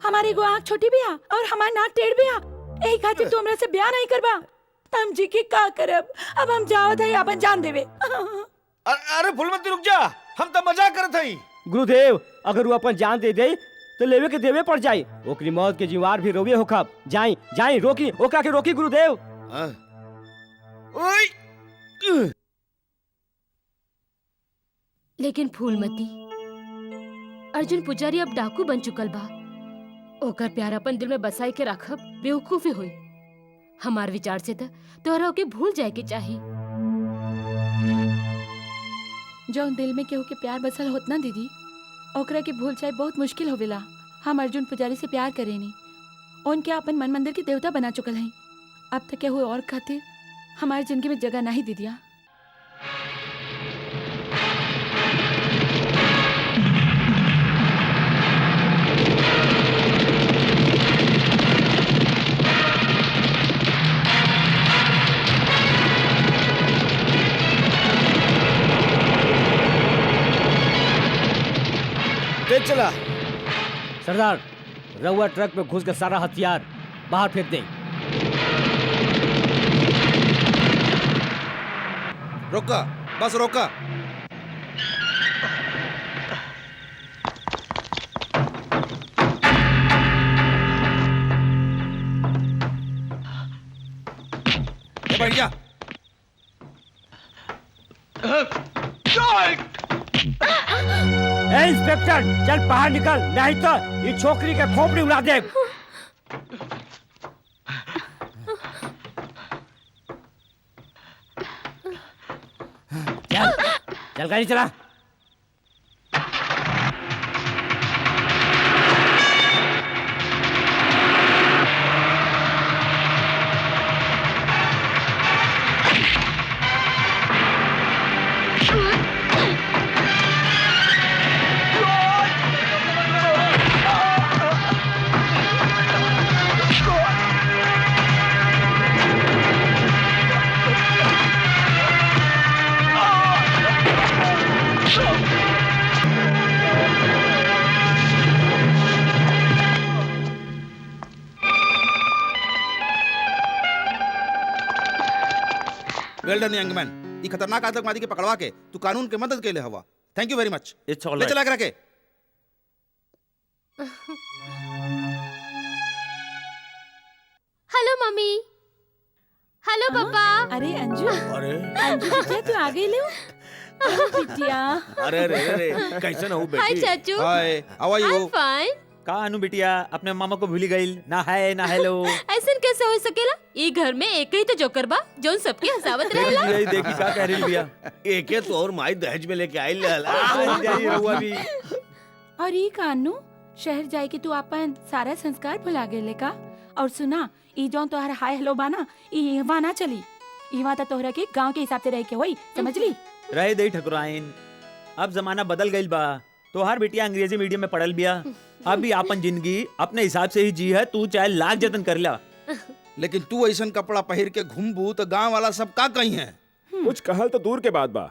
हमारी एगो आँख छोटी बिया और हमार नाक टेढ़ बिया। एही खातिर तू हमरा से ब्याह नहीं करबा। हम जी के का करब? अब हम जाओ थे अपन जान देवे। अरे फूलमती रुक जा, हम तो मजाक करत हई। गुरुदेव अगर वो अपन जान दे दे तो लेवे के देवे पड़ जाई। ओकरी मौत के जिम्मेवार भी रोवे होखब। जाई जाई रोकी, ओकरा के रोकी गुरुदेव। लेकिन फूलमती, अर्जुन पुजारी अब डाकू बन चुकल बा। ओकर प्यार अपन दिल में बसाई के रखब बेवकूफी हुई। हमार विचार से तोहरा ओके भूल जाए के चाही। जो दिल में केहू के प्यार बसल होत ना दीदी, ओकरा के भूल जाए बहुत मुश्किल होवेला। हम अर्जुन पुजारी से प्यार करेनी, उनके अपन मन मंदिर के देवता बना चुकल हैं। अब तक केहू और खातिर हमारी जिंदगी में जगह नहीं दीदिया। चला सरदार, रउआ ट्रक में घुस के सारा हथियार बाहर फेंक दे। रोका, बस रोका। बैठ जा। ए इंस्पेक्टर, चल बाहर निकल, नहीं तो ये छोकरी के खोपड़ी उड़ा दे। चल चल गाड़ी चला। वेल डन यंग मैन। ये खतरनाक आतंकवादी के पकड़वा के तू कानून के मदद के लिए हवा। थैंक यू वेरी मच। इट्स ऑल ले चला के रखे। हेलो मम्मी, हेलो पापा। अरे अंजू, अरे अंजू बिटिया तू आ गई ले। अरे बिटिया, अरे रे रे कैसे ना हो हाय बेटी? चाचू। Hi, how are I you? Am fine. का अनु बिटिया अपने मामा को भूली गई ना? है ना हेलो। ऐसा कैसे हो सकेला? ये घर में एक ही तो जोकर बा जोन सबके हंसावत रहेला। यही देखी का कह रही बिया। एके तो और माई दहेज में लेके आई लहला। जाई रहुआ भी। और ये कानू शहर जाए के तू अपन सारा संस्कार भुला गेले का? और सुना, ई जौन तोहर हाय हेलो बाना, ई वाना चली। इवा तो तोहरा के गांव के हिसाब से रह के होई, समझ ली? रहे दे ठकुराइन, अब जमाना बदल गईल बा। तोहार बिटिया अंग्रेजी मीडियम में पढ़ल बिया, अब भी आपन जिंदगी अपने हिसाब से ही जी है। तू चाहे लाख जतन कर ला, लेकिन तू ऐसा कपड़ा पहिर के घूमबू तो गांव वाला सब का कही है? कुछ कहल तो दूर के बात बा,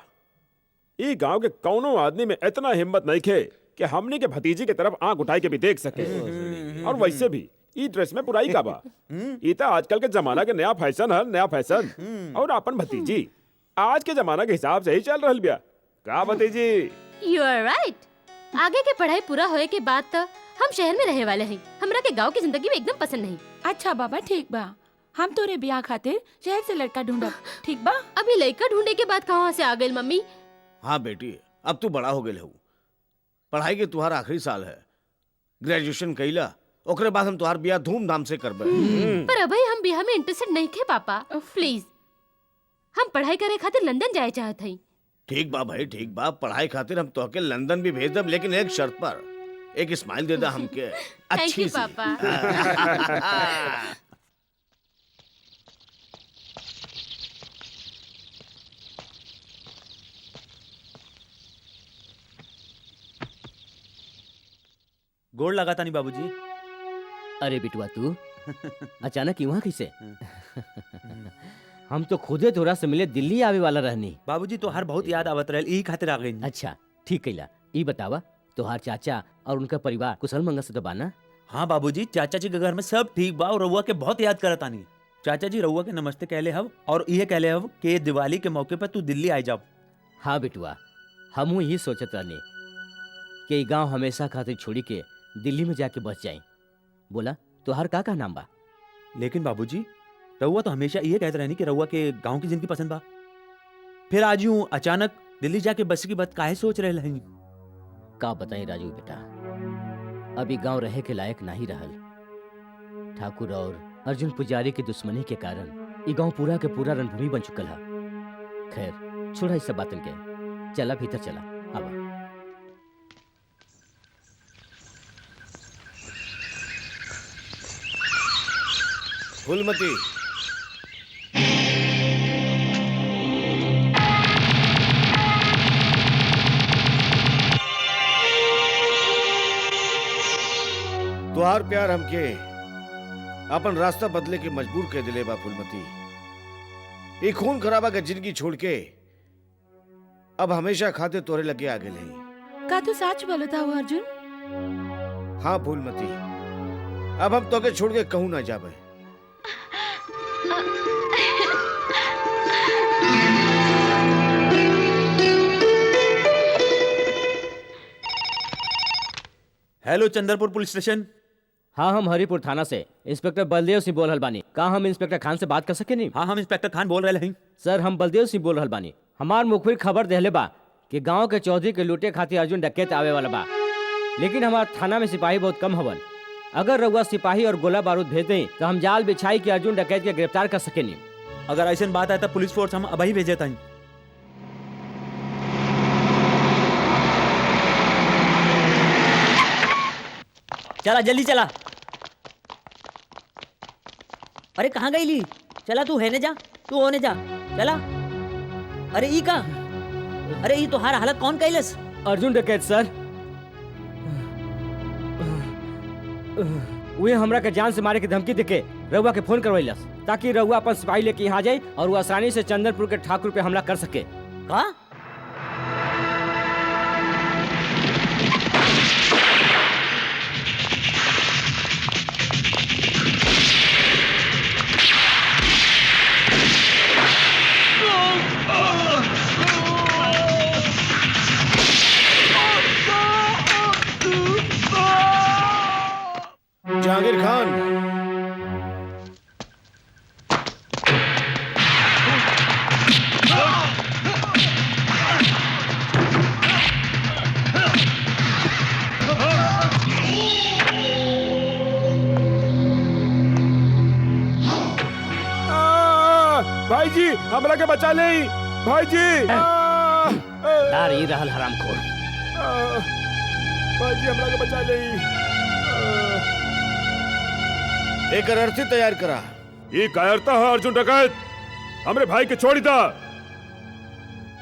ई गांव के कौनो आदमी में इतना हिम्मत नहीं खे कि हमनी के भतीजी के तरफ आंख उठाई के भी देख सके। और वैसे भी ई ड्रेस में बुराई का बा, ई तो आजकल के जमाना के नया फैशन है, नया फैशन। और अपन भतीजी आज के जमाना के हिसाब से ही चल रहल बिया। का भतीजी? You are right. आगे के पढ़ाई पूरा होए के बाद तो हम शहर में रहे वाले हैं। हमरा के गांव की जिंदगी में एकदम पसंद नहीं। अच्छा बाबा ठीक बा, हम तोरे ब्याह खातिर शहर से लड़का ढूंढब, ठीक बा? अभी लड़का ढूंढे के बाद कहाँ से आ गई मम्मी? हाँ बेटी, अब तू बड़ा हो गए हो, पढ़ाई के तुम्हारा आखिरी साल है, ग्रेजुएशन कईला, ओकरे बाद हम तुम्हार ब्याह धूमधाम से करबे। पर अभी हम ब्याह में इंटरेस्टेड नहीं थे पापा, प्लीज। हम पढ़ाई करे खातिर लंदन जाए चाहत हई। ठीक बा भाई, ठीक बा, पढ़ाई खातिर हम तोहके लंदन भी भेज दब, लेकिन एक शर्त पर। एक स्माइल दे दा हमके अच्छी सी। पापा। गोड़ लगाता नहीं बाबूजी। अरे बिटुआ तू अचानक वहाँ कैसे? हम तो खुदे तोरा से मिले दिल्ली आवे वाला रहनी। बाबूजी तोहार बहुत याद आवत रहल, यही खातिर आ गई। अच्छा ठीक कैला। ई बतावा तोहार चाचा और उनका परिवार कुशल मंगल से तो बाना? हाँ बाबूजी, चाचा जी के घर में सब ठीक बा और रउआ के बहुत याद करत आनी। चाचा जी रउआ के नमस्ते कहले हव और ये कहले हव कि दिवाली के मौके पर तू दिल्ली आई जाब। हाँ बिटुआ, हमहू यही सोचत रहनी कि गांव हमेशा खातिर छोड़ी के दिल्ली में जाके बस जाए। बोला तोहार का नाम बा? लेकिन बाबूजी रउआ तो हमेशा ये कहते रहनी कि रउआ के गांव की जिंदगी पसंद बा, फिर आज यूं अचानक दिल्ली जाके बस की बात काहे सोच रहे हैं? का बताई राजू बेटा, अभी गांव रहे के लायक नहीं रहल। ठाकुर और अर्जुन पुजारी की दुश्मनी के कारण ये गांव पूरा के पूरा रणभूमि बन चुकल है। खैर छोड़ा इस सब बातन के, चला भीतर चला। आवा। फूलमती, तुहार प्यार हमके अपन रास्ता बदले के मजबूर कर दिले बा फूलमती। ये खून खराबा के जिंदगी छोड़ के अब हमेशा खाते तोरे लगे आ गए। का तू सच बोलता हो अर्जुन? हाँ फूलमती, अब हम तोके छोड़ के कहूं ना जाबे। Hello Chandrapur police station. हाँ हम हरिपुर थाना से इंस्पेक्टर बलदेव सिंह बोल रहल बानी। का हम इंस्पेक्टर खान से बात कर सके नहीं? हाँ हम इंस्पेक्टर खान बोल रहे हैं। सर हम बलदेव सिंह बोल रहल बानी। हमार मुखबिर खबर देहले बा कि गांव के चौधरी के लूटे खातिर अर्जुन डकैत आवे वाला बा, लेकिन हमार थाना में सिपाही बहुत कम हवन। अगर रउआ सिपाही और गोला बारूद भेज दें तो हम जाल बिछाई के अर्जुन डकैत के गिरफ्तार कर सके नहीं। अगर ऐसी बात है तो पुलिस फोर्स हम अभी भेजे था। चला जल्दी चला। अरे कहाँ गई ली? चला तू हेने जा, तू होने जा, चला। अरे ई का? अरे ई तोहार हालत कौन कैलस? अर्जुन डकैत सर, वे हमरा के जान से मारे की धमकी देके रउआ के फोन करवैलस ताकि रउआ अपन सिपाही लेके यहाँ जाए और वो आसानी से चंदनपुर के ठाकुर पे हमला कर सके। का? जहांगीर खान, भाई जी हमरा के बचा ले भाई जी। यार ये रहल हरामखोर। भाई जी हमरा के बचा ले। एक अर्थी तैयार करा। ये कायरता है अर्जुन डकैत। हमरे भाई के छोड़ी दा।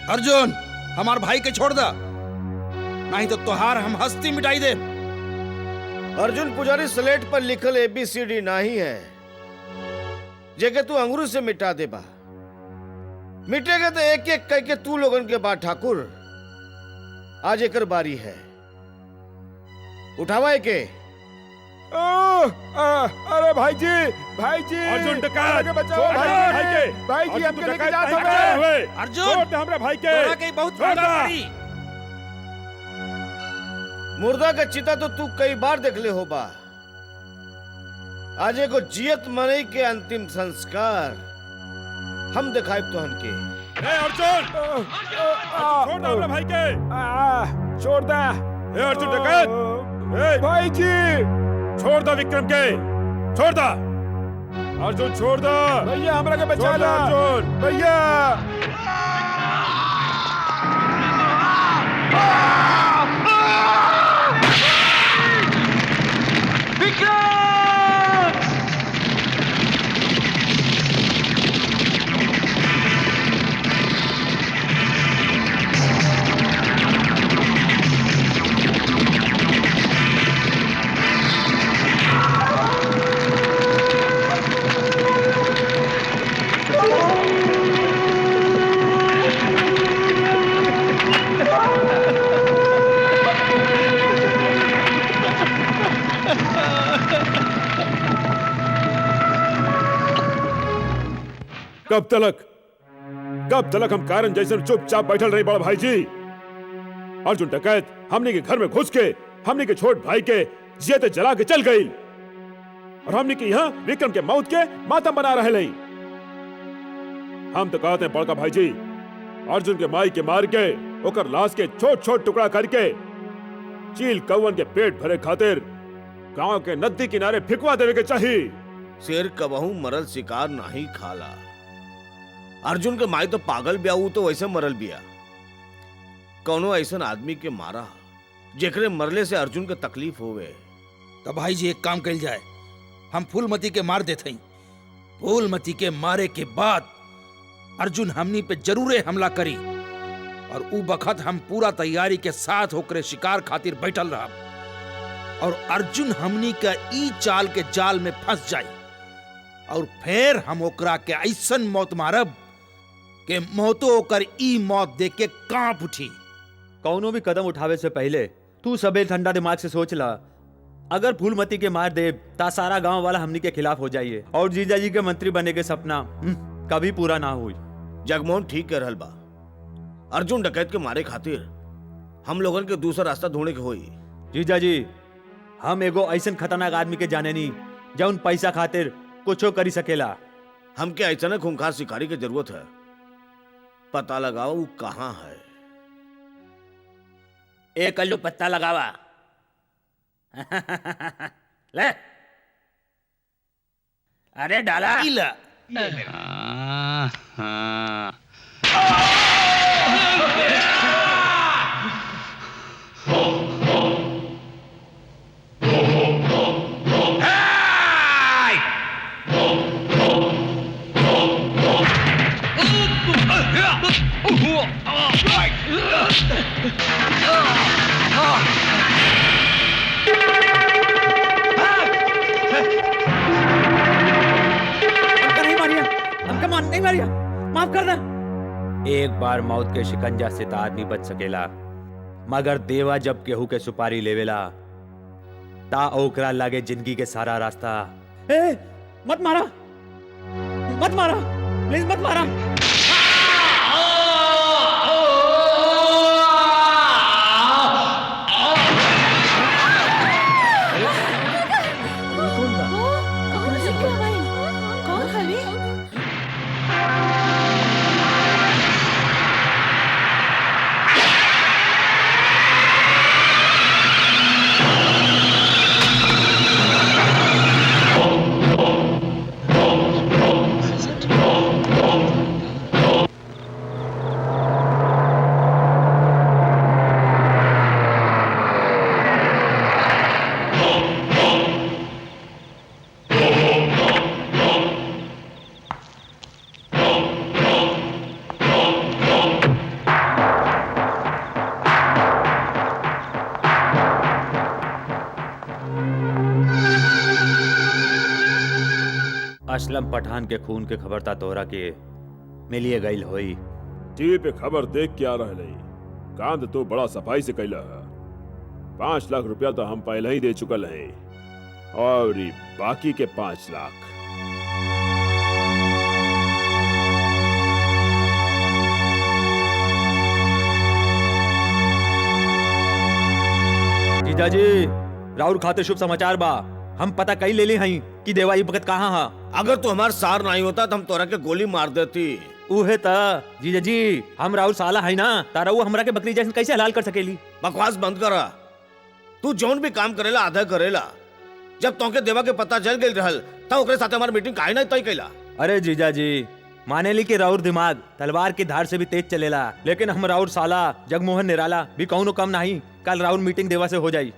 अर्जुन, हमार भाई के छोड़ दा, नहीं तो तोहार हम हस्ती मिटाई दे। अर्जुन पुजारी स्लेट पर लिखल ABCD नहीं है जेके तू अंगूर से मिटा दे बा। मिटेगा तो एक एक कह के तू लोगन के बाद ठाकुर। आज एकर बारी है, उठावा के। अरे भाई जी अर्जुन डकैत बचाओ भाई जी हमके लेके जा सकते। अर्जुन छोड़ दे हमरे भाई के। तोरा के बहुत फायदा पड़ी। मुर्दा का चिता तो तू कई बार देख ले हो बा। आज एगो जियत मनई के अंतिम संस्कार हम दिखाए तो हमके। अर्जुन छोड़ दे हमरे भाई के। छोड़ दे अर्जुन डकैत। भाई जी छोड़ दो विक्रम के, छोड़ दो अर्जुन, छोड़ दो भैया, हमरा के बचा लो अर्जुन भैया। कब तलक हम कारण जैसे चुपचाप बैठल रही बड़ा भाई जी। अर्जुन डकैत हमने के घर में घुस के हमने के छोट भाई के जियते जला के चल गई, और हमने के यहाँ विक्रम के मौत के मातम बना रहे नहीं। हम तो कहते हैं बड़का भाई जी, अर्जुन के माई के मार के ओकर लाश के छोट छोट टुकड़ा करके चील कौवन के पेट भरे खातिर गांव के नदी किनारे फिकवा देवे के चाहिए। शेर कबहू मरल शिकार नहीं खाला। अर्जुन के माई तो पागल बिया, तो वैसे मरल बिया। कौनो ऐसा आदमी के मारा जेकरे मरले से अर्जुन के तकलीफ होवे। तो भाई जी एक काम कल जाए, हम फूलमती के मार देते हैं। फूलमती के मारे के बाद अर्जुन हमनी पे जरूरे हमला करी, और उ बखत हम पूरा तैयारी के साथ होकर शिकार खातिर बैठल रहा, और अर्जुन हमनी का ई चाल के जाल में फंस जाई, और फिर हम ओकरा के ऐसन मौत मारब के मौतो ओकर ई मौत देख के कांप उठी। कौनो भी कदम उठावे से पहले तू सबे ठंडा दिमाग से सोच ला। अगर फूलमती के मार दे ता सारा गांव वाला हमनी के खिलाफ हो जाइए, और जीजा जी के मंत्री बने के सपना कभी पूरा ना हुई। जगमोहन ठीक कह रहल बा। अर्जुन डकैत के मारे खातिर हम लोगन के दूसरा रास्ता ढूंढे के होई। जीजा जी, हम एगो ऐसन खतरनाक आदमी के जाने नी जौन पैसा खातिर कुछो करी सकेला। हमके ऐसा खूंखार शिकारी की जरूरत है। पता लगाओ वो कहाँ है। एक कल्लू पत्ता लगावा। ले, अरे डाला। नहीं मारिया, माफ कर दे। एक बार मौत के शिकंजा से तो आदमी बच सकेला, मगर देवा जब केहू के सुपारी लेवेला ता ओकरा लागे जिंदगी के सारा रास्ता। ए, मत मारा, मत मारा, प्लीज मत मारा। असलम पठान के खून के खबर था तोहरा के मिलिए गईल होई। टीवी पे खबर देख के आ रहे काम तो बड़ा सफाई से कैला। 5 लाख रुपया तो हम पहले ही दे चुकल हैं और ये बाकी के 5 लाख। जीजाजी राउर खाते शुभ समाचार बा। हम पता कई ले ली हई कि देवाई भगत कहाँ हा। अगर तू हमार सार नहीं होता तो हम तोरा के गोली मार देती। उहे ता जीजाजी हम राउर साला है ना, तारा वो हमरा के बकरी जैसे कैसे हलाल कर सकेली। बकवास बंद करा। तू जौन भी काम करेला आधा करेला। जब तोके देवा के पता चल गई रहल तब ओकरे साथे हमार मीटिंग काहे नहीं तय कैला। अरे जीजाजी माने ली कि राउर दिमाग तलवार की धार से भी तेज चलेला, लेकिन हम राउर साला जगमोहन निराला भी कौनो कम नहीं। कल राउर मीटिंग देवा से हो जाई।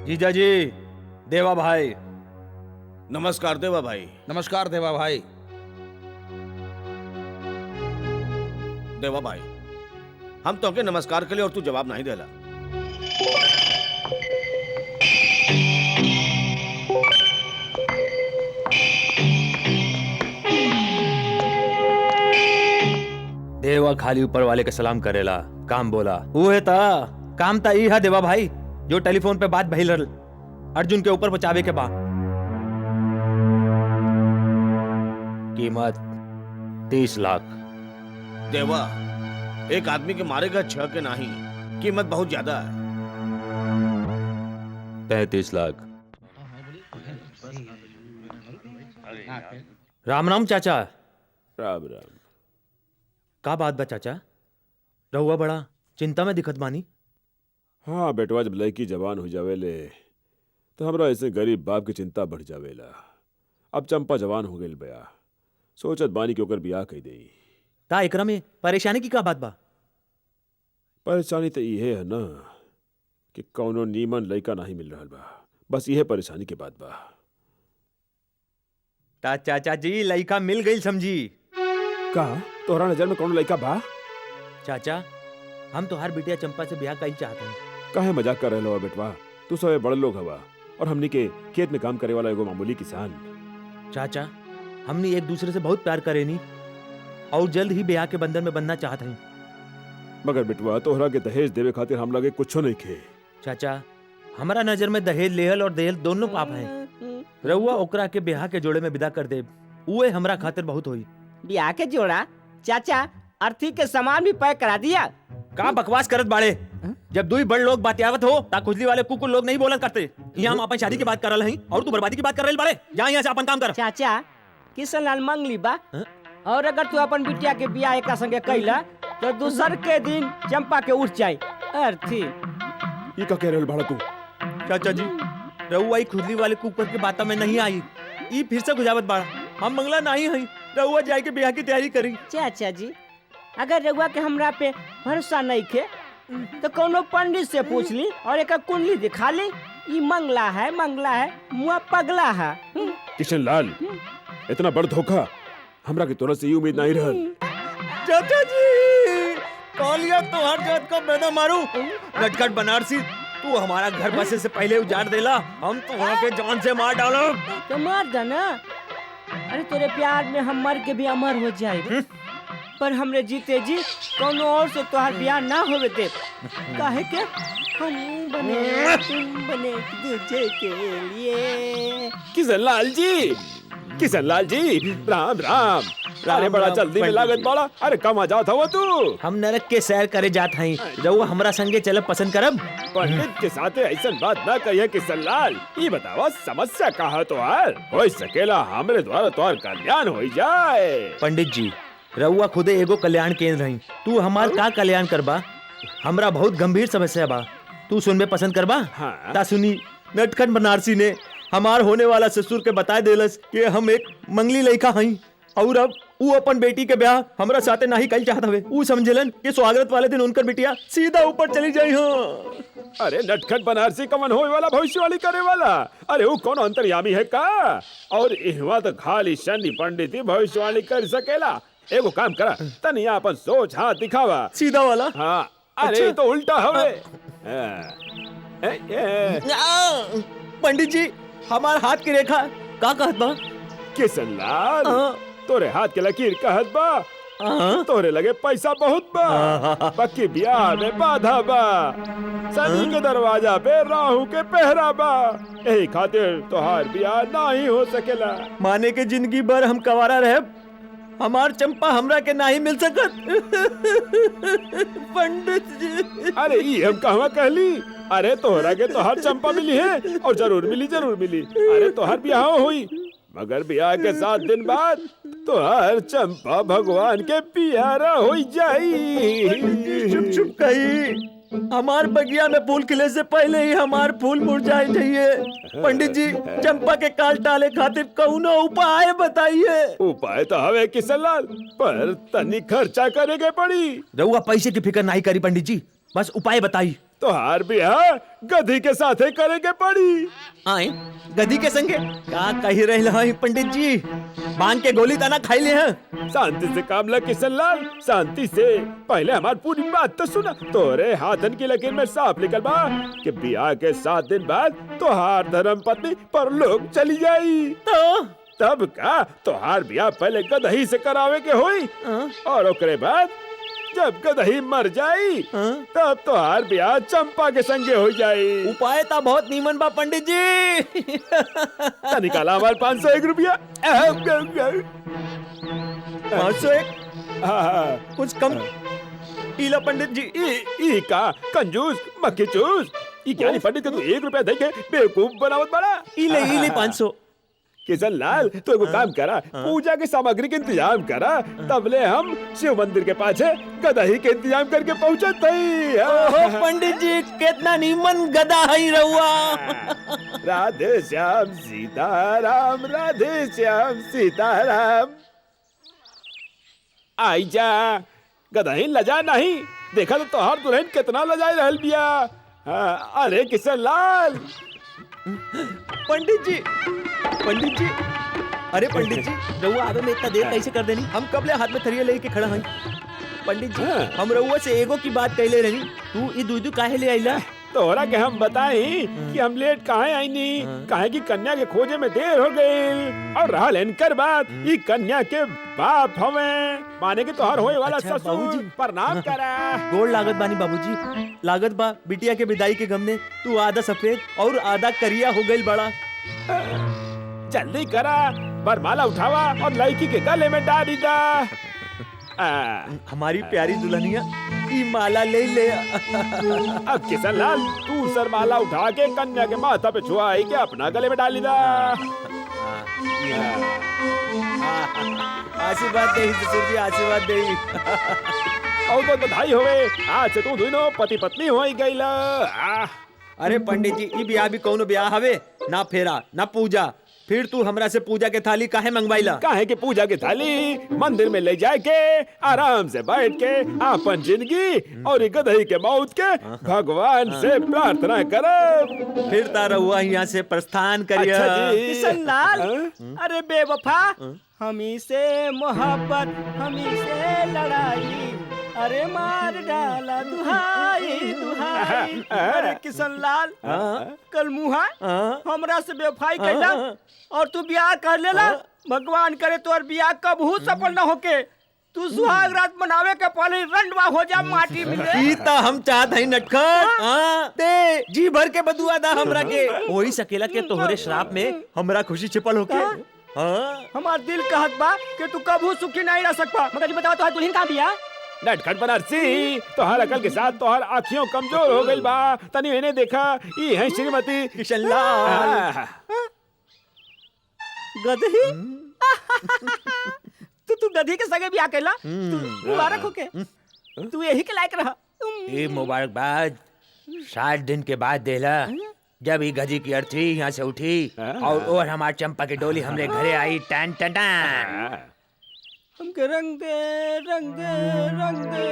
जीजाजी देवा भाई। नमस्कार देवा भाई। नमस्कार देवा भाई। देवा भाई हम तोके नमस्कार के लिए और तू जवाब नहीं देला। देवा खाली ऊपर वाले के सलाम करेला, काम बोला वो है ता काम ता ई है देवा भाई जो टेलीफोन पे बात भइल रहल अर्जुन के ऊपर बचावे के बाद। कीमत 30 लाख। देवा एक आदमी के मारेगा 6 के नहीं, कीमत बहुत ज्यादा है। 33 लाख। राम राम चाचा। राम राम। का बात बा चाचा, रहुआ बड़ा चिंता में दिखत बानी। हाँ बेटवा जब लड़की जवान हो जावेले तो हमरा ऐसे गरीब बाप की चिंता बढ़ जावेला। अब चंपा जवान हो गई बया, सोचत बानी के ओकर बियाह कई देई। ता एकरा में परेशानी की का बात बा? परेशानी तो इहे है ना कि कौनो नीमन लड़का नहीं मिल रहा बा, बस इहे परेशानी के बात बा। ता चाचा जी लड़का मिल गई समझी। का तोहरा नजर में कौन लड़का बा? चाचा हम तो हर बिटिया चंपा से ब्याह कई चाहते हैं। काहे मजाक कर रहे हो बेटवा, तू सब बड़े लोग हवा और हमनी के खेत में काम करे वाला एगो मामूली किसान। चाचा हमने एक दूसरे से बहुत प्यार करेनी और जल्द ही ब्याह के बंधन में बनना चाहते हैं। मगर बेटवा तोहरा के दहेज देवे खातिर हम लगे कुछो नहीं खे। चाचा हमारा नजर में दहेज लेहल और देहल दोनों पाप हैं। रहुआ ओकरा के ब्याह के जोड़े में विदा कर दे, उहे हमरा खातिर बहुत होई। ब्याह के जोड़ा? चाचा अर्थी के सामान भी पैक करा दिया। का बकवास करत बाड़े? जब दुई बड़ लोग बातियावत हो ता खुजली वाले कुकुर लोग नहीं बोलत करते। यहाँ हम अपन शादी की बात कर रहे हैं और तू बर्बादी की बात कर रहे बाड़े। जा यहाँ से अपन काम कर। चाचा किशन लाल मंगली बा और अगर तू अपन बिटिया के ब्याह एक संगे कैला तो दूसर के दिन चंपा के उठ जाए अर्थी। ये का कह रहे बाड़ा तू? चाचा जी रहुआ ई खुजली वाले कुकुर की बात में नहीं आई। ई फिर से गुजावत बाड़ा, हम मंगला नहीं हई। रहुआ जाए के ब्याह की तैयारी करी। चाचा जी अगर रहुआ के हमरा पे भरोसा नहीं खे तो कोनो पंडित से पूछ ली और एक कुंडली दिखा ली। ये मंगला है मुआ पगला है। किशन लाल इतना बड़ धोखा हमरा के तोरा से ये उम्मीद नहीं रहल। चाचा जी कालिया तो हर जात का पैदा मारू। नटखट बनारसी तू हमारा घर बसे से पहले उजाड़ देला, हम तो वहाँ के जान से मार डालो। तो मार देना। अरे तेरे प्यार में हम मर के भी अमर हो जाए, पर हमरे जीते जी कोनो और से तोहार ब्याह ना होवे दे। काहे के हम बने तुम बने दूजे के लिए। किशन लाल जी राम राम। अरे बड़ा जल्दी में लागत बाड़ा। अरे कम आ जात हवा तू? हम नरक के सैर करे जात हई, रहुआ हमरा संगे चलब पसंद करब? पंडित के साथ ऐसा बात ना कहिए किशन लाल। ये बतावा समस्या कहा तो हो सकेला हमरे द्वारा तोहर कल्याण हो जाए। पंडित जी रहुआ खुदे एगो कल्याण केंद्र हई, तू हमार का कल्याण करबा? हमरा बहुत गंभीर समस्या बा, तू सुनबे पसंद करबा? हाँ। ता सुनी। नटखट बनारसी ने हमार होने वाला ससुर के बता देलस कि हम एक मंगली लड़का हई और अब वो अपन बेटी के ब्याह हमरा साथे नहीं कल चाहत हवे। वो समझलन कि स्वागत वाले दिन उनकर बिटिया सीधा ऊपर चली जाई। हाँ अरे नटखट बनारसी कमन होए वाला भविष्यवाणी करे वाला। अरे वो कौन अंतर्यामी है का? और इहवा तो खाली शनि पंडित ही भविष्यवाणी कर सकेला। एगो काम करा, तनिया अपन सोच हाथ दिखावा। सीधा वाला? हाँ। अरे तो उल्टा हवे। पंडित जी, हमार हाथ की रेखा का कहत बा? किशन लाल, तोरे हाथ के लकीर कहत बा तोरे लगे पैसा बहुत बा, पक्की ब्याह में बाधा बा, शनि के दरवाजा पे राहु के पहरा बा, यही खातिर तोहार ब्याह नहीं हो सकेला। माने के जिंदगी भर हम कवारा रहे, हमार चंपा हमरा के नहीं मिल सकत। पंडित जी। अरे ये हम कहवा कहली? अरे तोहरा के तोहार चंपा मिली है और जरूर मिली, जरूर मिली। अरे तोहार ब्याह हुई, मगर ब्याह के 7 दिन बाद तोहार चंपा भगवान के प्यारा हो जाई। चुप चुप कही, हमार बगिया में फूल खिले से पहले ही हमार फूल मुरझाए चाहिए। पंडित जी, चंपा के काल टाले खातिर कौनो उपाय बताइए। उपाय तो हवे किशन लाल, पर तनी खर्चा करे के पड़ी। रउआ पैसे की फिक्र नहीं करी पंडित जी, बस उपाय बताई। तोहार ब्याह गधी के साथे करे के पड़ी। आए गधी के संगे का कही रहे हैं पंडित जी? बांध के गोली ताना खाई ले हैं। शांति से काम ला किशन लाल, शांति से। पहले हमारी पूरी बात तो सुना। तोरे हाथन की लकीर में साफ लिखल बा कि ब्याह के 7 दिन बाद तोहार धर्म पत्नी परलोक चली जाई। तो तब का तोहार ब्याह पहले गदही से करावे के होई, और ओकरे बाद जब गदही मर जाई तब तोहार ब्याह चंपा के संगे हो जाई। उपाय तो बहुत नीमन बा पंडित जी। निकाला हमारे 501 रुपया। 501? कुछ कम इला पंडित जी। ई का कंजूस मक्खी चूस। ई ज्ञानी पंडित के तू 1 रुपया दे के बेवकूफ बनावत बड़ा। इले 500। किशन लाल, तो एगो काम करा, पूजा की सामग्री के इंतजाम करा, तबले हम शिव मंदिर के पाछे गदही के इंतजाम करके पहुंचत हई। ओहो पंडित जी, कितना नीमन गदा हई रहुआ। राधे श्याम सीताराम, राधे श्याम सीताराम। आई जा, गदही लजा नहीं। देखा तो तोहार दुल्हन कितना लजाई रहल बिया। अरे किशन लाल। पंडित जी, पंडित जी, अरे पंडित जी, रहुआ आवे में इतना देर कैसे कर देनी? हम कब ले हाथ में थरिया लेके खड़ा हई। पंडित जी, हम रहुआ से एगो की बात कहले रही, तू ई दूध काहे ले आइला? तोहरा के हम बताई कि हम लेट काहे आईनी, काहे की कन्या के खोजे में देर हो गई। और रहा इनकर बात, ई कन्या के बाप हमें माने के तोहर होए वाला ससुर। प्रणाम करा। गोड़ लागत बानी बाबूजी। लागत बा बिटिया के विदाई के गम में तू आधा सफेद और आधा करिया हो गई बड़ा। जल्दी करा, बरमाला उठावा और लड़की के गले में डाली दा। हमारी प्यारी दुल्हनिया, ई माला ले ले। अब किशन लाल, तू सरमाला उठा के कन्या के माथा पे छुआई के अपना गले में डाली दा। आशीर्वाद दे ससुर जी, आशीर्वाद दे। और तो बधाई होवे, आज से तू दोनों पति पत्नी हो गई ला। अरे पंडित जी, ई ब्याह भी कौनो ब्याह हवे? ना फेरा ना पूजा, फिर तू हमरा से पूजा के थाली काहे मंगवाइला? काहे के पूजा के थाली मंदिर में ले जाए के आराम से बैठ के अपन जिंदगी और गदही के मौत के भगवान से प्रार्थना कर। फिर तारा हुआ यहाँ से प्रस्थान करिए। अच्छा जी। किशन लाल, अरे बेवफा, हमी से मोहब्बत, हमी से लड़ाई, अरे मार डाला दुहाई दुहाई। अरे किशन लाल, कल मुहा हमरा से बेवफाई कैला और तू ब्याह कर लेला। भगवान करे तोर ब्याह कबहू सफल न होके तू सुहाग रात मनावे के पहले रंडवा हो जा माटी मिले। ई ता हम चाहत हई नटखट। दे जी भर के बदुआ दा हमरा के। होई सकेला के तोहरे श्राप में हमरा खुशी छिपल होके। हमार दिल कहत बा कि तू कबहू सुखी नहीं रह सकबा। मगर जी बताओ तोहार दुल्हन कहां बिया? नटखट बनारसी, तोहार अकल के साथ तोहार आँखियों कमजोर हो गई बा। तनी इन्हें देखा, ये है श्रीमती किशन लाल। गदही? तू गधी के संगे ब्याह कैला? मुबारक होके, तू यही के लायक रहा। ये मुबारकबाद 60 दिन के बाद देला, जब ये गधी की अर्थी यहाँ से उठी और हमार चंपा की डोली हमरे घरे आई। टन टन टन। हमके रंग दे, रंग दे, रंग दे।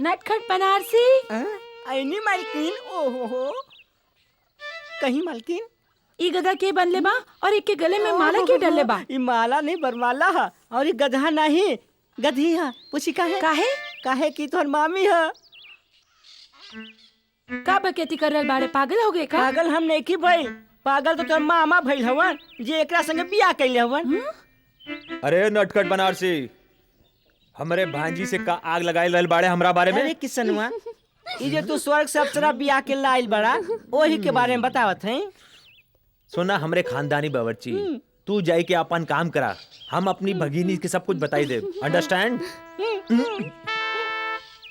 नटखट बनारसी। ऐनी मालकिन, ओहो हो, कहीं मालकिन ई गधा के बनले बा और एक के गले में माला क्यों डलले बा? ई माला नहीं बरमाला है और ये गधा नहीं गधी है। पूछी काहे? काहे की तोहर मामी है। का बकेती कर रहल बाड़े? पागल हो गए का? पागल हम नहीं की भाई, पागल तो तोहर मामा भइल हवन जे एकरा संगे बियाह कैले हवन। अरे नटखट बनारसी, हमरे भांजी से का आग लगाए रहल बाड़े हमरा बारे में? अरे किसनवा, ई जे तू स्वर्ग से अप्सरा बियाह के लाइल बड़ा ओही के बारे में बतावत है। सुना हमरे खानदानी बावर्ची, तू जाई के अपन काम करा, हम अपनी भगिनी के सब कुछ बताई दे। अंडरस्टैंड?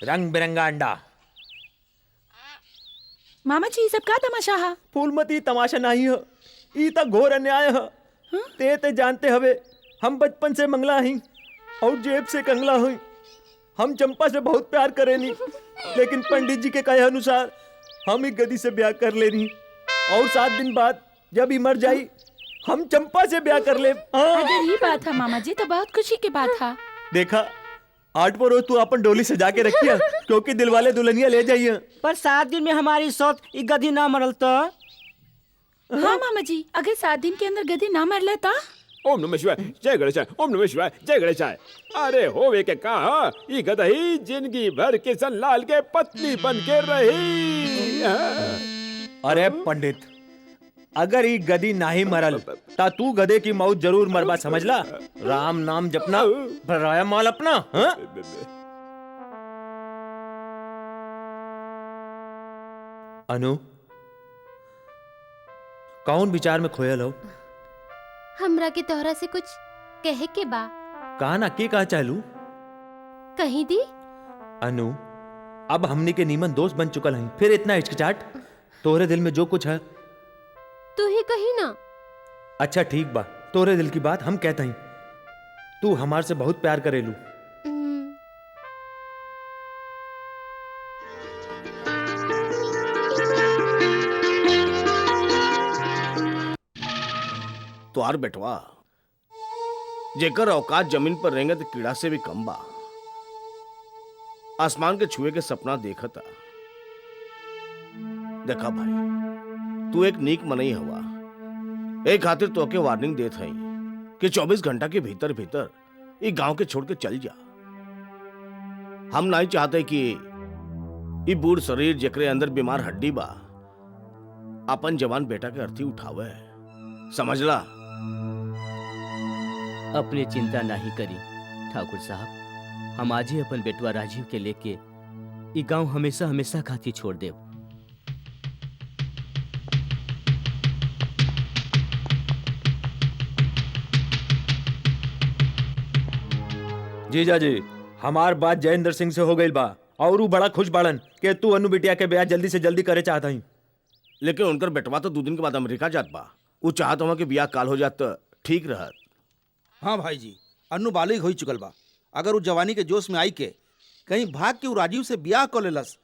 रंग बिरंगा अंडा। मामा जी, सब का तमाशा है? फूलमती तमाशा नहीं है, ई त घोर अन्याय है। ते जानते हवे हम बचपन से मंगला ही और जेब से कंगला हुई। हम चंपा से बहुत प्यार करेनी, लेकिन पंडित जी के कहे अनुसार हम ही गदी से ब्याह कर लेनी और 7 दिन बाद जब ही मर जाई हम चंपा से ब्याह कर ले। अगर ये बात है मामा जी तो बहुत खुशी की बात है। देखा, 8 पर रोज तू अपन डोली सजा के रखिया, क्योंकि दिलवाले दुल्हनिया ले जाइए। पर 7 दिन में हमारी सौत ई गधी ना मरल तो? हाँ मामा जी, अगर 7 दिन के अंदर गधी ना मर लेता। ओम नमः शिवाय, जय गणेशाय, ओम नमः शिवाय, जय गणेशाय। अरे होवे के कहा ये गदही जिंदगी भर किशन लाल के पत्नी बन के रही। अरे पंडित, अगर ये गदी नहीं मरल ता तू गधे की मौत जरूर मरबा, समझला? राम नाम जपना, भराया माल अपना। हाँ? अनु, कौन विचार में खोयल हो? हमरा के तोहरा से कुछ कहे के बा। कहा ना, के कहा चाहलू? कहीं दी। अनु, अब हमनी के नीमन दोस्त बन चुकल हैं, फिर इतना हिचकिचाहट? तोहरे दिल में जो कुछ है तू ही कही ना। अच्छा ठीक बा, तोरे दिल की बात हम कहते हैं। तू हमार से बहुत प्यार करेलू। तोहार बेटवा जेकर औकात जमीन पर रहेंगे तो कीड़ा से भी कम बा। आसमान के छुए के सपना देखा था। देखा भाई, तू एक नीक मनई हवा, एक खातिर तो के वार्निंग देत हई कि 24 घंटा के भीतर भीतर ये गांव के छोड़ के चल जा। हम नहीं चाहते कि ये बूढ़ शरीर जेकरे अंदर बीमार हड्डी बा अपन जवान बेटा के अर्थी उठावे, समझला? अपनी चिंता नहीं करी ठाकुर साहब, हम आज ही अपन बेटवा राजीव के लेके ये गांव हमेशा हमेशा खातिर छोड़ देव। जीजा जी, हमार बात जयेंद्र सिंह से हो गई बा और वो बड़ा खुश बाड़न कि तू अनु बिटिया के ब्याह जल्दी से जल्दी करे चाहता ही। लेकिन उनकर बेटवा तो 2 दिन के बाद अमेरिका जात बा। वो चाहत हुआ कि ब्याह काल हो जात तो ठीक रहत। हाँ भाई जी, अन्नू बालिग हो चुकल बा। अगर वो जवानी के जोश में आई के कहीं भाग के वो राजीव से ब्याह कर लेलस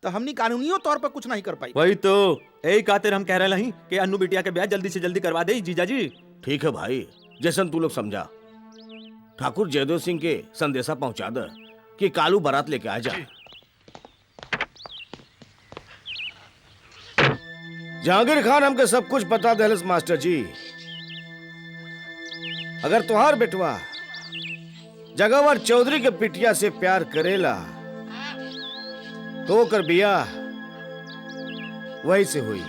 तो हमनी कानूनियों तौर पर कुछ नहीं कर पाई। वही तो यही खातिर हम कह रहे हैं कि अनु बिटिया के ब्याह जल्दी से जल्दी करवा दे जीजा जी। ठीक है भाई, जैसन तू लोग समझा। ठाकुर जयदेव सिंह के संदेशा पहुंचा दे कि कालू बारात लेके आ जा। जहांगीर खान हमके सब कुछ बता देलस मास्टर जी। अगर तुहार बेटवा जगावर चौधरी के पिटिया से प्यार करेला तो ओकर बियाह वही से हुई।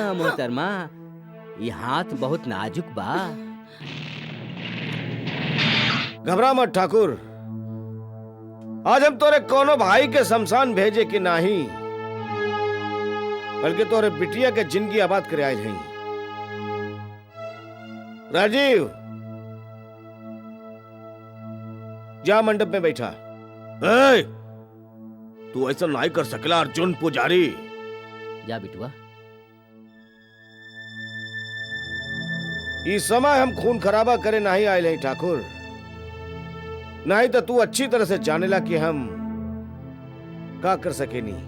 मोहतरमा, ये हाथ बहुत नाजुक बा। घबरा मत ठाकुर, आज हम तोरे कोनो भाई के शमशान भेजे कि नहीं, बल्कि तोरे बिटिया के जिंदगी आबाद करे आए हैं। राजीव, जा मंडप में बैठा। ए, तू ऐसा नहीं कर सकला अर्जुन पुजारी। जा बिटुआ। इस समय हम खून खराबा करे नहीं आए नहीं ठाकुर, नहीं तो तू अच्छी तरह से जानेला कि हम का कर सके नहीं।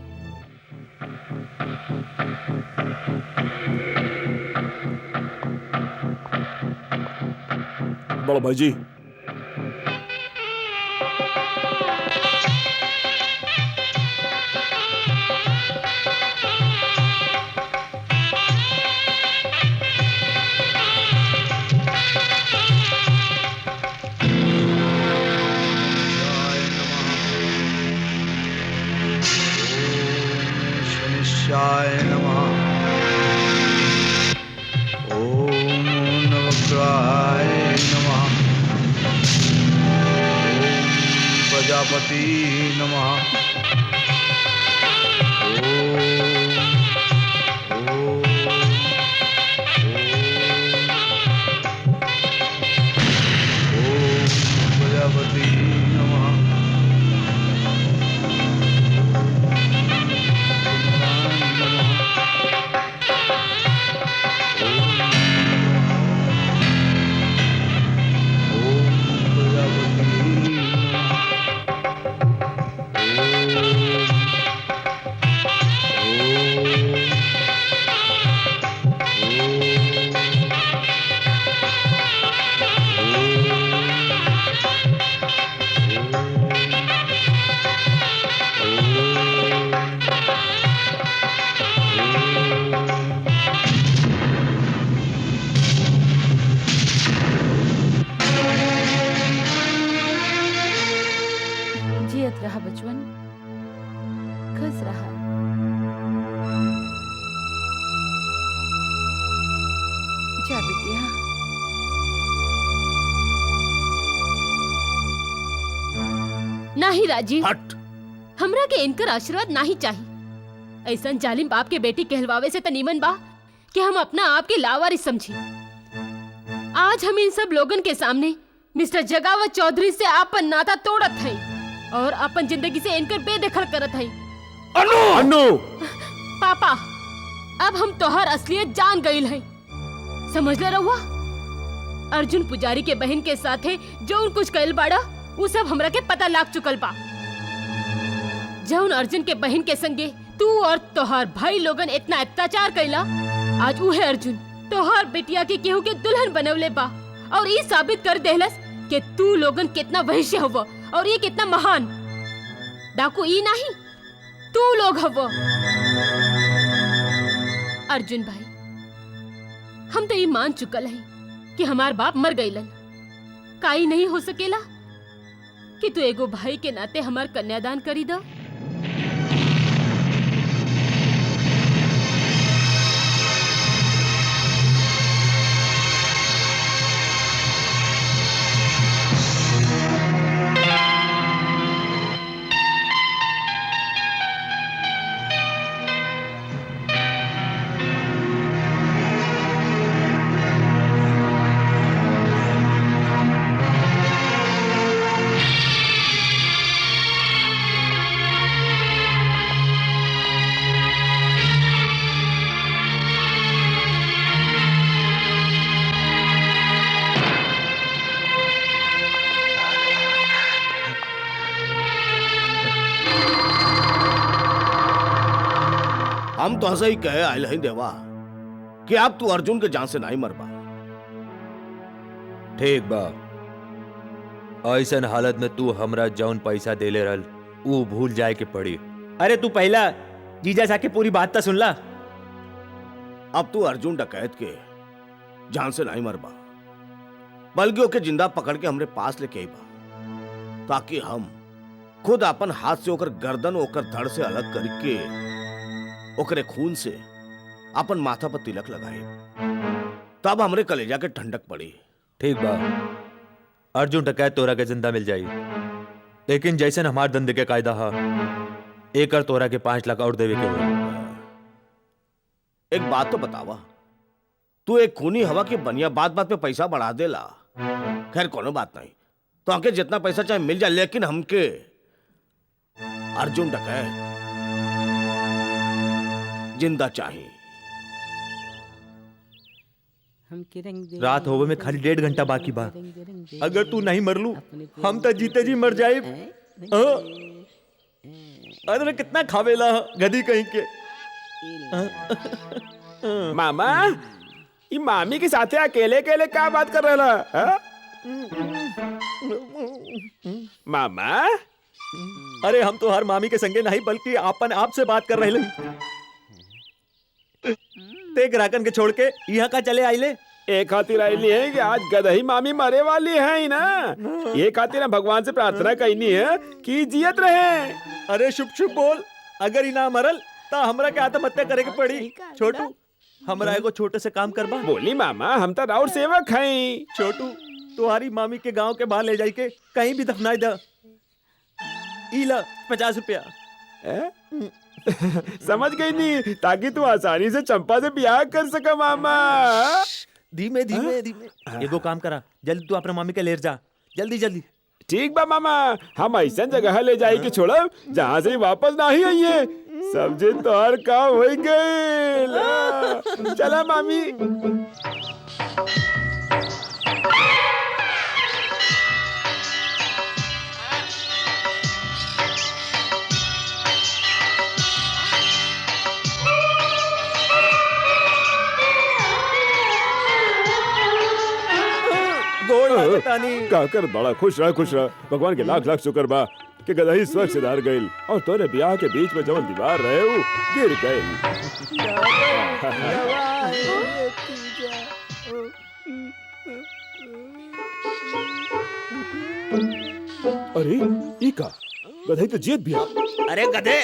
बड़ा भाई जी, शनिश्चाय नमः। ओम नवग्रहाय नमः। ओम प्रजापति नमः। ओम प्रजापति नमः। जियत रहा बचवन, खुश रहा। जा बिटिया। नाही राजीव, हट। हमरा के इनकर आशीर्वाद नहीं चाहिए। ऐसा जालिम बाप के बेटी कहलवावे से तनीमन बा कि हम अपना आप के लावारिस समझी। आज हम इन सब लोगन के सामने मिस्टर जगावत चौधरी से आपन नाता तोड़त है और अपन जिंदगी से इनकर बेदखल करत है। अनु, अनु। पापा, अब हम तोहर असलियत जान गईल है। समझ ले रहुआ, अर्जुन पुजारी के बहन के साथे जो कुछ कइल बाड़ा वो सब हमरा के पता लाग चुकल बा। जौन अर्जुन के बहन के संगे तू और तोहर भाई लोगन इतना अत्याचार कैला, आज उहे अर्जुन तोहर बेटिया के केहू के दुल्हन बनवले बा और ये साबित कर देहलस कि तू लोगन कितना वैश्य हव और ये कितना महान। डाकू ई नहीं, तू लोग हव। अर्जुन भाई, हम तो ये मान चुकल है कि हमार बाप मर गईलन। काई नहीं हो सकेला कि तू एगो भाई के नाते हमार कन्यादान करी दा। हम तो ऐसा ही कहे आयल हैं देवा कि आप तू अर्जुन के जान से नहीं मरबा। ठीक बा, ऐसन हालत में तू हमरा जौन पैसा देले रहल वो भूल जाए के पड़ी। अरे तू पहला जीजा सा के पूरी बात तो सुन ला। अब तू अर्जुन डकैत के जान से नहीं मरबा, बल्कि ओके जिंदा पकड़ के हमरे पास लेके आईबा, ताकि हम खुद अपन हाथ से ओकर गर्दन ओकर धड़ से अलग करके ओकरे खून से अपन माथा पर तिलक लगाए, तब हमरे कलेजा के ठंडक पड़ी। ठीक बा, अर्जुन डकैत तोरा के जिंदा मिल जाई, लेकिन जैसे हमार धंधे के कायदा हा, एकर तोरा के 5 लाख और देवे के होई। एक बात तो बतावा, तू एक खूनी हवा की बनिया बात बात पे पैसा बढ़ा देला। खैर कोनो बात नहीं, तो आके जितना पैसा चाहे मिल जाए, लेकिन हमके अर्जुन डकैत जिंदा चाहिए। रात होवे में खाली 1.5 घंटा बाकी बा। अगर तू नहीं मरलू हम तो जीते जी मर जाए। अरे कितना खावेला गधी कहीं के। मामा ये मामी के साथे अकेले अकेले क्या बात कर रहा है? मामा अरे हम तो हर मामी के संगे नहीं बल्कि आपन आप से बात कर रहे ते ग्राहकन के छोड़ के यहाँ का चले आइले। एक खातिर आईली है कि आज गदही मामी मरे वाली है ही ना। ये खातिर भगवान से प्रार्थना करनी है कि जियत रहे। अरे शुभ शुभ बोल। अगर ही ना मरल तो हमरा के आत्महत्या करे के पड़ी। छोटू हमरा एगो छोटे से काम करबा। बोली मामा हम तो राउर सेवक हैं। छोटू तुम्हारी मामी के गांव के बाहर ले जाई के कहीं भी दफनाई दा। इला 50 रुपया। समझ गई नहीं ताकि तू आसानी से चंपा से ब्याह कर सका मामा। धीमे धीमे धीमे एगो काम करा जल्दी तू अपने मामी के ले जा जल्दी जल्दी। ठीक बा मामा हम ऐसा जगह ले जाए कि छोड़ो जहाँ से वापस ना ही आई है। समझे तो हर काम हो गए। चला मामी। का कर बड़ा खुश रहा भगवान के लाख लाख शुक्र बा कि गदही स्वर्ग से धार गई और तोरे ब्याह के बीच में जवन दीवार रहे वो गिर गई। अरे ई का गदही तो जीत भी। अरे गधे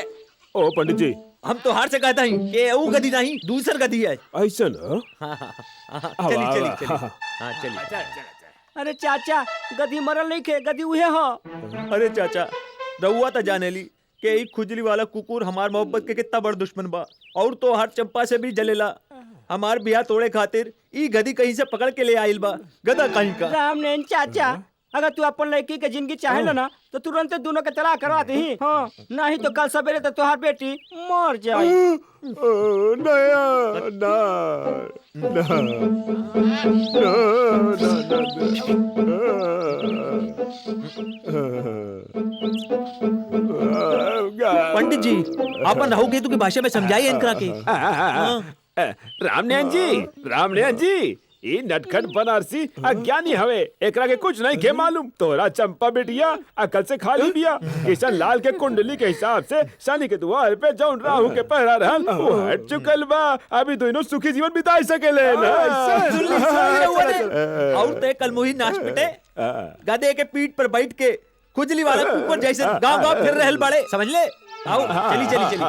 ओ पंडित जी हम तो हार से कहता ही कि वो गधी नहीं दूसर गधी है। ऐसा ना चली चली चली हाँ चली। अरे चाचा गधी मरल नहीं खे गधी उहे हो। अरे चाचा रहुआ तो जाने ली कि एक खुजली वाला कुकुर हमार मोहब्बत के कितना बड़ दुश्मन बा और तो हर चंपा से भी जलेला। हमार बियाह तोड़े खातिर ई गधी कहीं से पकड़ के ले आइल बा गधा कहीं का। राम ने चाचा अगर तू अपन लड़की के जिंदगी चाहे ना तो तुरंत दोनों के तलाक करवा दी। हाँ नहीं तो कल सवेरे तो तुम्हार बेटी मर जाए। पंडित जी अपन रहू के तू की भाषा में समझाइए इनकरा के। रामनयन जी ये नटखट बनारसी अज्ञानी हवे एकरा के कुछ नहीं के मालूम। तोरा चंपा बेटिया अकल से खाली बिया। किशन लाल के कुंडली के हिसाब से शनि के द्वार पे जौन राहु के पहरा रहल वो हट चुकल बा। अभी दोनों सुखी जीवन बिता सकेले और ते कल मुही नाच पिटे गधे के पीठ पर बैठ के खुजली वाला कुकुर जैसे गांव गांव फिर रहल बड़े समझ ले। आओ चली चली चली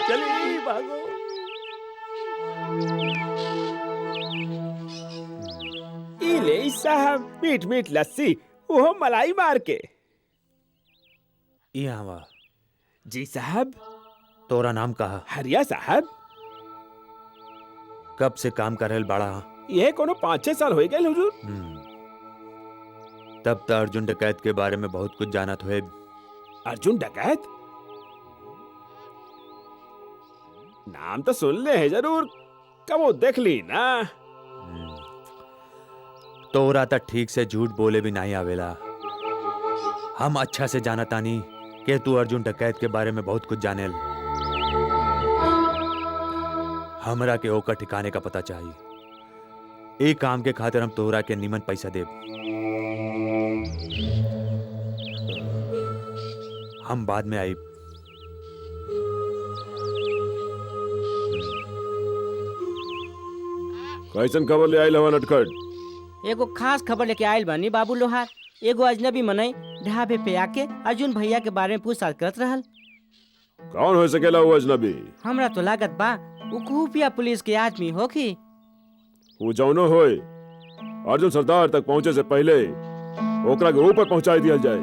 चली भागो। ले साहब मीठ मीठ लस्सी वो मलाई मार के। यहाँ जी साहब। तोरा नाम कहा? हरिया साहब। कब से काम कर रहल बड़ा? ये कोनो 5-6 साल हो गए हुजूर। तब तो अर्जुन डकैत के बारे में बहुत कुछ जानत हुए। अर्जुन डकैत नाम तो सुन ले है जरूर कब देख ली ना। तोरा तो ठीक से झूठ बोले भी नहीं आवेला। हम अच्छा से जाना तानी कि तू अर्जुन डकैत के बारे में बहुत कुछ जानेल। हमरा के ओकर ठिकाने का पता चाहिए। एक काम के खातिर हम तोरा के निमन पैसा देब। हम बाद में आई। कैसन खबर ले आइल हवा नटखट? एगो खास खबर लेके आयल बानी बाबू लोहार। एगो अजनबी मनई ढाबे पे आके अर्जुन भैया के बारे में पूछताछ करत रहल। कौन हो सकेला वो अजनबी? हमरा तो लागत बा वो खुफिया पुलिस के आदमी होखी। वो जौनो होए अर्जुन सरदार तक पहुंचे से पहले ओकरा के ऊपर पहुंचाई दिया जाए।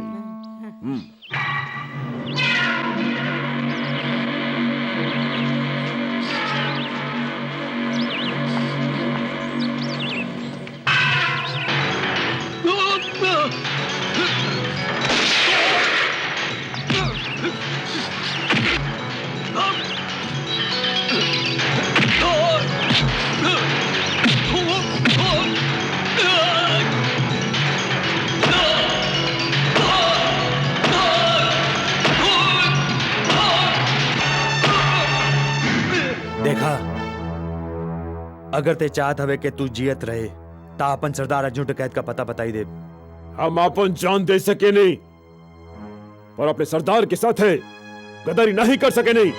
अगर ते चाहत हवे कि तू जियत रहे ता अपन सरदार अर्जुन डकैत का पता बताई दे। हम अपन जान दे सके नहीं, पर अपने सरदार के साथ है गद्दारी नहीं कर सके नहीं।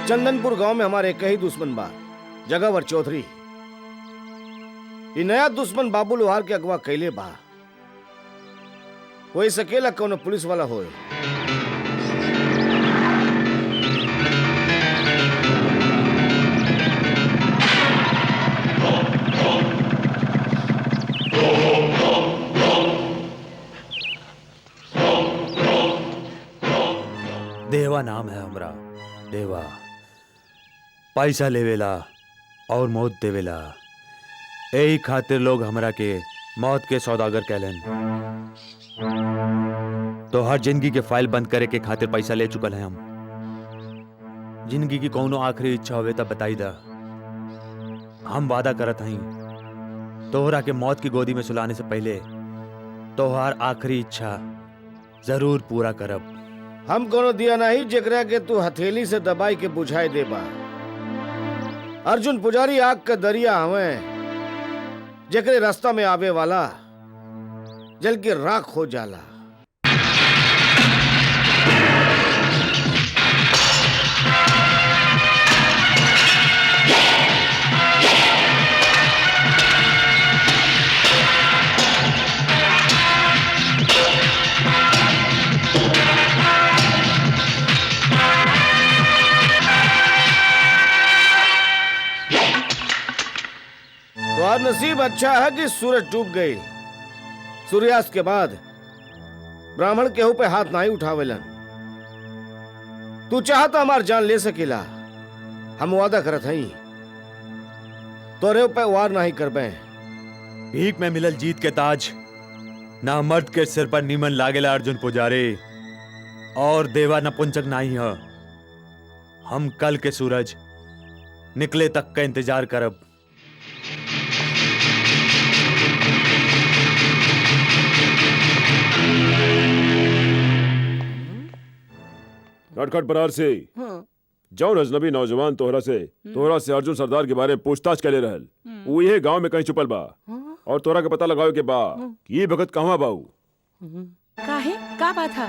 चंदनपुर गांव में हमारे एक ही दुश्मन बा, जगावर चौधरी। ये नया दुश्मन बाबू लोहार के अगवा कैले बा। कोई सकेला कौन पुलिस वाला होए। देवा नाम है हमरा, देवा। पैसा लेवेला और मौत देवेला, यही खातिर लोग हमरा के मौत के सौदागर कहलन। तो हर जिंदगी के फाइल बंद करे के खातिर पैसा ले चुकल है हम। जिंदगी की कौनो आखिरी इच्छा होवे तब बताई दा। हम वादा करत हई तोहरा के मौत की गोदी में सुलाने से पहले तोहार आखिरी इच्छा जरूर पूरा करब। हम कोनो दिया नहीं जेकरा के तू हथेली से दबाई के बुझाई देबा। अर्जुन पुजारी आग का दरिया हवे, जेकरे रास्ता में आवे वाला जल के राख हो जाला। तो नसीब अच्छा है कि सूरज डूब गई। सूर्यास्त के बाद ब्राह्मण केहू पे हाथ नहीं उठावेलन। तू चाहता हमार जान ले सकेला, हम वादा करत हई तोरे पे वार नहीं करबे। भीख में मिलल जीत के ताज ना मर्द के सिर पर नीमन लागेला अर्जुन पुजारी, और देवा नपुंसक नहीं है। हम कल के सूरज निकले तक का इंतजार करब। नटखट बरार से जौन अजनबी नौजवान तोहरा से अर्जुन सरदार के बारे में पूछताछ करे रहल, वो ये गांव में कहीं छुपल बा और तोहरा के पता लगावे के बा कि ये भगत कहवा बाऊ। काहे का बात है?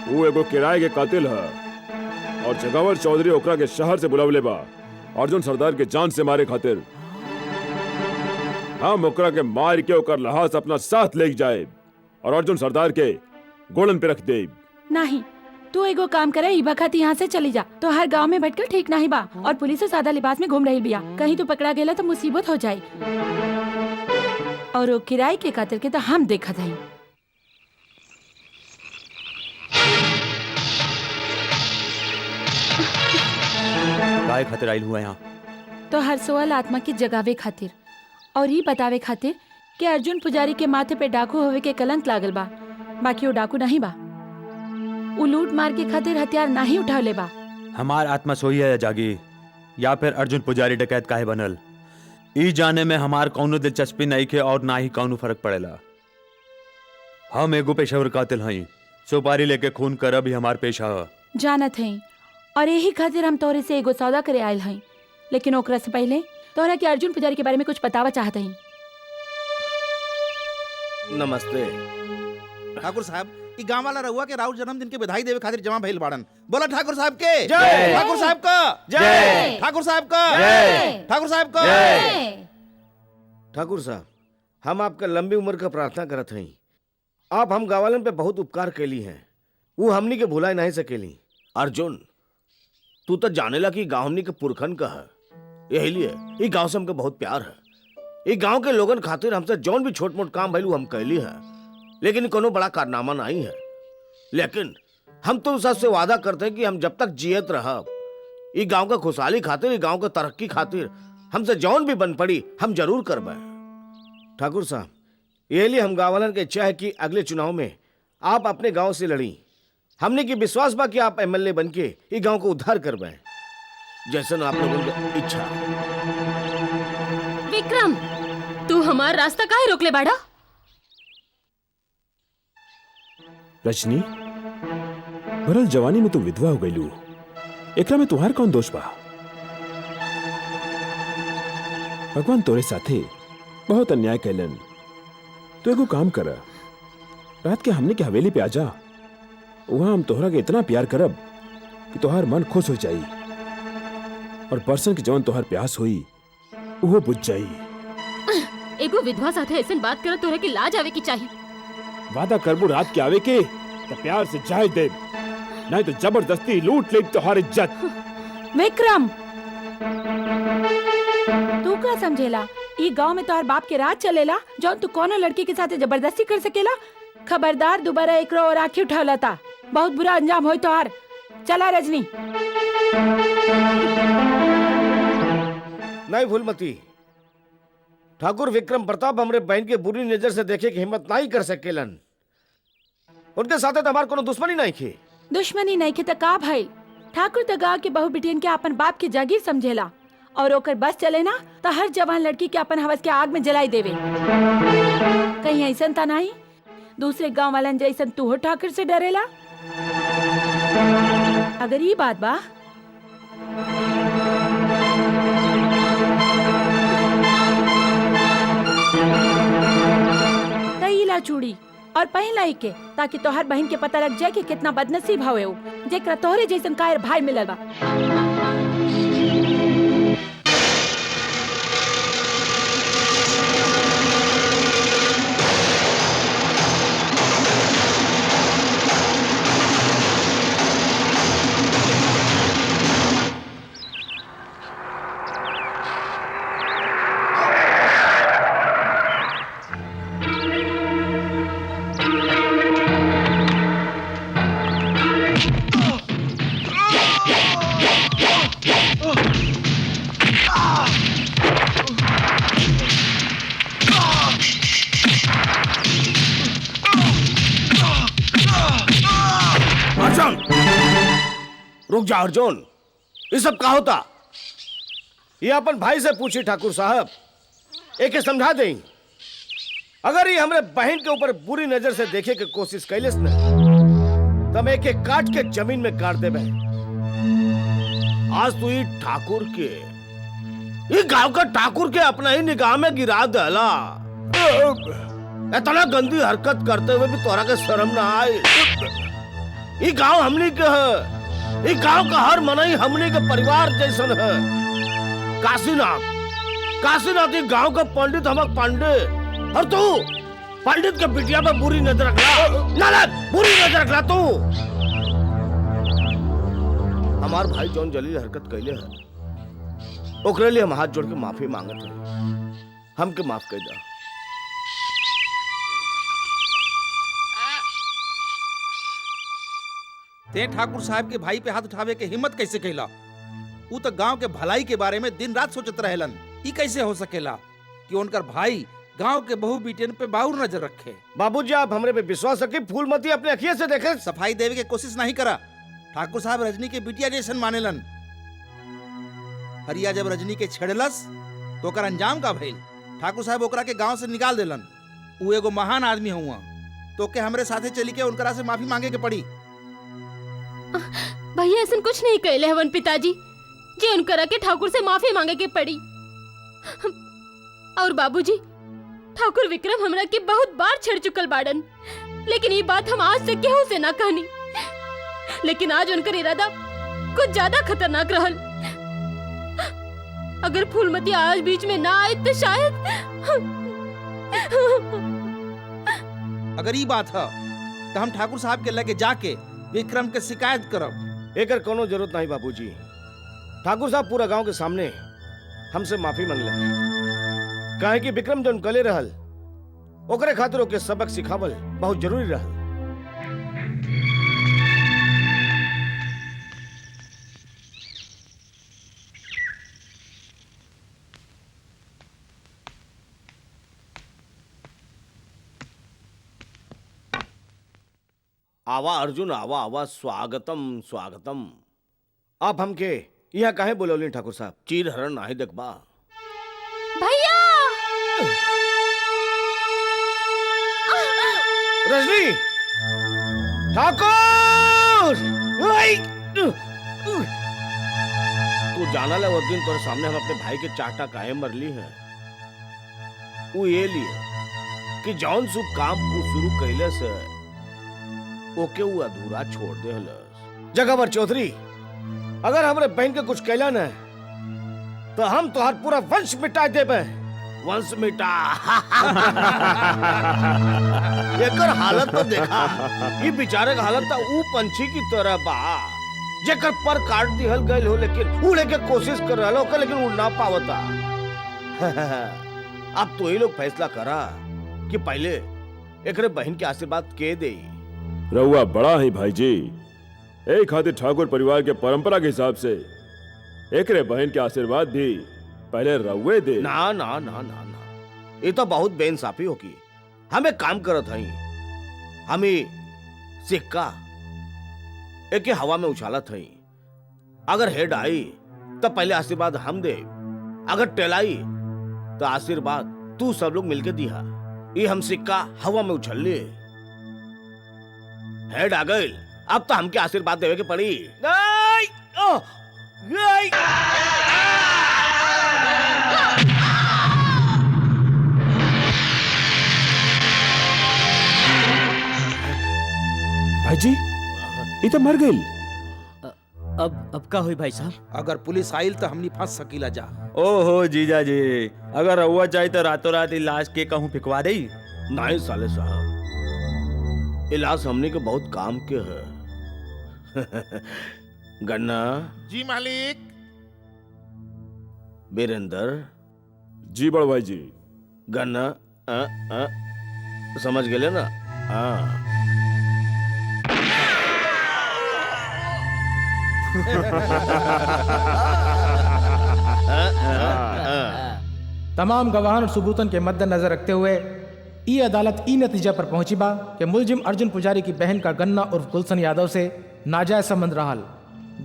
वो एगो किराए के कातिल है और जगावर चौधरी ओकरा के शहर से बुलावले बा अर्जुन सरदार के जान से मारे खातिर। हम ओकरा के मार के ओकर लहास अपना साथ ले जाए और अर्जुन सरदार के गोलन पे रख दे। नहीं, तू एगो काम करे, ई बखत यहाँ से चली जा। तो हर गांव में भटकल ठीक नहीं बा, और पुलिस सादा लिबास में घूम रही बिया। कहीं तू पकड़ा गेला तो मुसीबत हो जाए। और वो किराए के कातिल के तो हम देखत हई। काय खातिर आइल हुआ यहाँ? तो हर सोअल आत्मा की जगावे खातिर और ये बतावे खातिर कि अर्जुन पुजारी के माथे पे डाकू होवे के कलंक लागल बा। बाकी वो डाकू नहीं बा, वो लूट मार के खातिर हथियार नहीं उठावले बा। हमार आत्मा सोई है या जागी, या फिर अर्जुन पुजारी डकैत काहे बनल, ई जाने में हमार कौनो दिलचस्पी नहीं के और ना ही कौनो फर्क पड़ेला। हम एगो पेशेवर कातिल हई, सुपारी लेके खून करब ही हमार पेशा है। जानत हई, और यही खातिर हम तोरे से एगो सौदा करे आयल हई। लेकिन ओकरा से पहले तोरा के अर्जुन पुजारी के बारे में कुछ बतावा चाहत हई। नमस्ते ठाकुर साहब, ई गांव वाला रहुआ के राउर जन्मदिन के बधाई देवे खातिर जमा भइल बाड़न। बोला ठाकुर साहब के जय। ठाकुर साहब का जय। ठाकुर साहब का जय। ठाकुर साहब का ठाकुर साहब, हम आपका लंबी उम्र का प्रार्थना करत हई। आप हम गावालन पे बहुत उपकार कैली हैं, वो हमनी के भुला नहीं सकेली। अर्जुन, तू तो जानेला कि गांव हमनी के पुरखन का है, यही लिए ये गांव से हमके बहुत प्यार है। ये गांव के लोगन खातिर हमसे जौन भी छोट मोट काम भइलू हम कैली है, लेकिन कोनो बड़ा कारनामा नहीं है। लेकिन हम तो सबसे वादा करते हैं कि हम जब तक जियत रहब, ये गांव का खुशहाली खातिर, ये गांव का तरक्की खातिर हमसे जौन भी बन पड़ी हम जरूर करबे। ठाकुर साहब, ये लिए हम गांव वालन के इच्छा है कि अगले चुनाव में आप अपने गांव से लड़ी, हमने की विश्वास बा कि आप एमएलए बन के ये गांव को उद्धार करवाएं, जैसन आप लोगों की इच्छा। विक्रम, तू हमार रास्ता काहे रोकले बाड़ा? रजनी, भरल जवानी में तू विधवा हो गईलू, एकरा में तुम्हार कौन दोष बा? भगवान तोरे साथे बहुत अन्याय कैलन। तू एगो काम कर, रात के हमने के हवेली पे आजा, वहां हम तोहरा के इतना प्यार करब कि तोहार मन खुश हो जाई और बरसन की जवन तोहार प्यास हुई वो बुझ जाई। एगो विधवा साथे ऐसन बात करत तोहरा की लाज आवे की चाहिए। वादा करबू रात के आवे के तो प्यार से जाए दे, नहीं तो जबरदस्ती लूट ले तोहार इज्जत। विक्रम, तू का समझेला ई गांव में तोहर बाप के राज चलेला जौन तू कोनो लड़की के साथ जबरदस्ती कर सकेला? खबरदार, दोबारा एकरो और आंखें उठावला ता बहुत बुरा अंजाम होई तोहार। चला रजनी। नहीं फूलमती, ठाकुर विक्रम प्रताप हमरे बहन के बुरी नजर से देखे की हिम्मत नहीं कर सकेलन। उनके साथ तो हमार कोनो दुश्मनी नहीं खे। दुश्मनी नहीं खे त का भाई? ठाकुर त गाँव के बहु बिटियन के अपन बाप के जागीर समझेला और ओकर बस चले ना तो हर जवान लड़की के अपन हवस के आग में जलाई देवे। कहीं ऐसन ता नहीं दूसरे गांव वालन जैसन तू हो ठाकुर से डरेला? अगर ये बात बा तईला चूड़ी और पहलाई के, ताकि तोहर बहन के पता लग जाए कि कितना बदनसीब हवे हो जेकरा तोहरे जैसन कायर भाई मिलल बा। रुक जा अर्जुन, ये सब का होता? ये अपन भाई से पूछी ठाकुर साहब, एक समझा दें। अगर ये हमरे बहन के ऊपर बुरी नजर से देखे के कोशिश कैलिस न, तब एक एक काट के जमीन में गाड़ देबे। आज तू ये ठाकुर के, ये गांव का ठाकुर के अपना ही निगाह में गिरा दला। इतना गंदी हरकत करते हुए भी तोरा के शर्म ना आए। ये गांव हमनी के है, ये गांव का हर मनई हमनी के परिवार जैसन है। काशीनाथ ये गांव का पंडित हमक पांडे, और तू पंडित के बिटिया पे बुरी नजर रखला। नालक, बुरी नजर रखला तू। हमार भाई जौन जलील हरकत कैले है ओकरे लिए हम हाथ जोड़ के माफी मांगत है, हमके माफ कर दा। ते ठाकुर साहब के भाई पे हाथ उठावे के हिम्मत कैसे कैला? ऊ तो गांव के भलाई के बारे में दिन रात सोचत रहेलन। ई कैसे हो सकेला कि उनकर भाई गांव के बहु बिटियन पे बाउर नजर रखे? बाबूजी, आप हमरे पे विश्वास रखिए, फूलमती अपने अखियों से देखे। सफाई देवे के कोशिश नहीं करा। ठाकुर साहब रजनी के बिटिया जैसन मानेलन। हरिया जब रजनी के छेड़लस तो ओकर अंजाम का भइल? ठाकुर साहब ओकरा के गांव से निकाल देलन। ऊ एगो महान आदमी हुआ, तो के हमरे साथे चली के उनकरा से माफी मांगे के पड़ी। भैया ऐसा कुछ नहीं कहले हवन पिताजी, जे उनकरा के ठाकुर से माफी मांगे के पड़ी। और बाबूजी, ठाकुर विक्रम हमरा के बहुत बार छेड़ चुकल बाड़न, लेकिन ये बात हम आज से केहू से ना कहनी। लेकिन आज उनकर इरादा कुछ ज्यादा खतरनाक रहल। अगर फूलमती आज बीच में ना आए तो शायद। अगर ये बात है तो हम ठाकुर साहब के लगे जाके विक्रम के शिकायत करब। एकर कोनो जरूरत नहीं बाबूजी। ठाकुर साहब पूरा गांव के सामने हमसे माफी मांगले, काहे कि विक्रम जौन गले रहल ओकरे खातिर ओके सबक सिखावल बहुत जरूरी रहल। आवा अर्जुन, आवा आवा, स्वागतम स्वागतम। आप हमके यहाँ काहे बोलौली ठाकुर साहब? चीर हरण नाही देखबा? भैया रजनी, ठाकुर, ओई! तू जाना ले उस दिन तोरे सामने हम अपने भाई के चाटा काहे मरली है? वो ये लिए कि जौन सु काम को शुरू कैले से ओके वो अधूरा छोड़ दे हलस। जगह चौधरी, अगर हमरे बहन के कुछ कैला न तो हम तोहार पूरा वंश मिटा देबे। वंश मिटा। एकर हालत तो देखा, ये बेचारे का हालत तो ऊ पंछी की तरह बा जेकर पर काट दिहल गइल हो, लेकिन उड़े के कोशिश कर रहा हो, लेकिन उड़ ना पावता। अब तो ये लोग फैसला करा कि पहले एकरे बहन के आशीर्वाद के दे। रउआ बड़ा ही भाई जी, एक खातिर ठाकुर परिवार के परंपरा के हिसाब से एकरे बहन के आशीर्वाद भी पहले रउए दे। ना ना ना ना ना, ये तो बहुत बेइंसाफी होगी। हमें काम करत हई, हमें सिक्का एक हवा में उछालत हई। अगर हेड आई तो पहले आशीर्वाद हम दे, अगर टेल आई तो आशीर्वाद तू सब लोग मिलके दिया। ये हम सिक्का हवा में उछल लिए, हेड आ गई, अब तो हमके आशीर्वाद देवे के पड़ी। गई! ओ! गई! भाई जी, ये तो मर गई। अब का हुई भाई साहब? अगर पुलिस आइल तो हमनी फंस सकीला जा। ओहो जीजा जी, अगर रउआ चाहे तो रातों रात लाश के कहूँ फिकवा दे। नहीं साले साहब, इलाज हमने के बहुत काम के है। गन्ना जी मालिक। बीरेंद्र जी बड़ भाई जी। गन्ना समझ गए ना? हाँ। तमाम गवाहन और सबूतन के मद्देनजर रखते हुए ई अदालत ई नतीजा पर पहुंची बा कि मुलजिम अर्जुन पुजारी की बहन का गन्ना उर्फ गुलशन यादव से नाजायज संबंध रहल,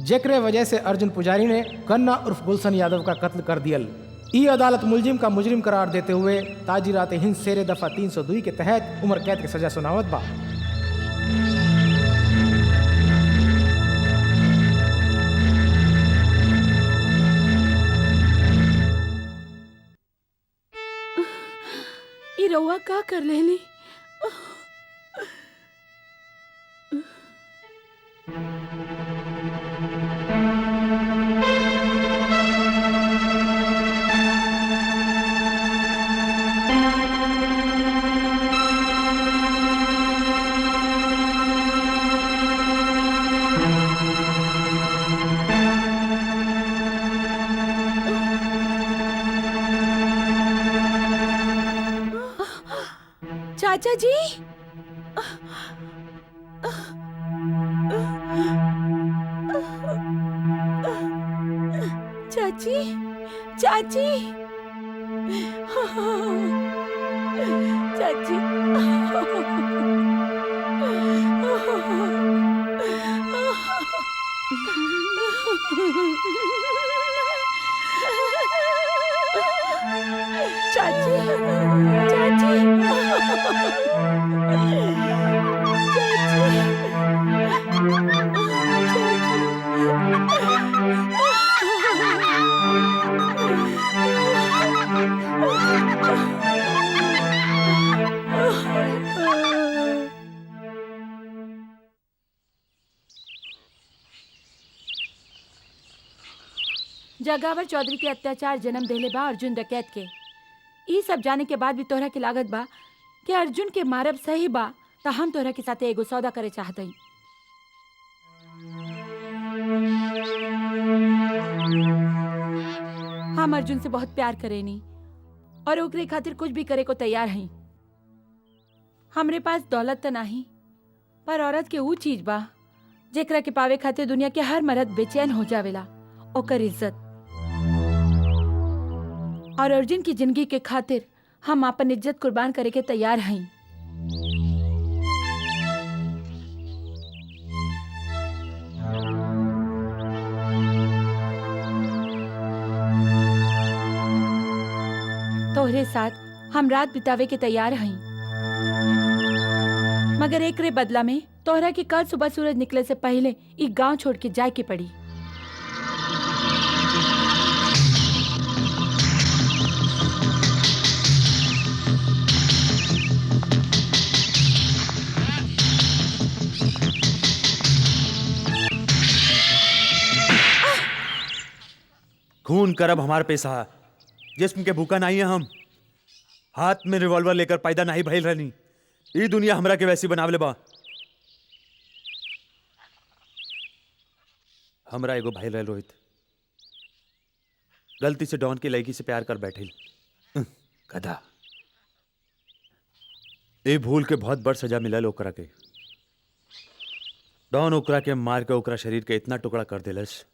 जेकरे वजह से अर्जुन पुजारी ने गन्ना उर्फ गुलशन यादव का कत्ल कर दियल। ई अदालत मुलजिम का मुजरिम करार देते हुए ताजिरात हिंद शेरे दफा 302 के तहत उम्र कैद की सजा सुनावत बा। ई रउआ का कर लेली? चाचा जी, चाची, चाची, चाची, चाची, जगावर चौधरी के अत्याचार जन्म देले बा अर्जुन डकैत के। ई सब जाने के बाद भी तोहरा के लागत बा कि अर्जुन के मारब सही बा, तो हम तोहरा के साथे एगो सौदा करे चाहत हई। हम अर्जुन से बहुत प्यार करेनी और ओकरे खातिर कुछ भी करे को तैयार हई। हमरे पास दौलत तो नहीं, पर औरत के ऊ चीज बा जेकरा के पावे खातिर दुनिया के हर मर्द बेचैन हो जावेला, ओकर इज्जत। और अर्जुन की जिंदगी के खातिर हम अपन इज्जत कुर्बान करे के तैयार हई। तोहरे साथ हम रात बितावे के तैयार हई, मगर एकरे बदला में तोहरा के कल सुबह सूरज निकले से पहले ई गांव छोड़ के जाए के पड़ी। खून करब हमार पैसा, जिस्म के भूखा नहीं है हम। हाथ में रिवॉल्वर लेकर पैदा नहीं भइल रहनी। ई दुनिया हमरा के वैसी बनावले बा। हमरा एगो भाई रह रोहित, गलती से डॉन की लड़की से प्यार कर बैठे। गधा। ए भूल के बहुत बड़ सजा मिलल ओकरा के। डॉन ओकरा के मार के ओकरा शरीर के इतना टुकड़ा कर देलस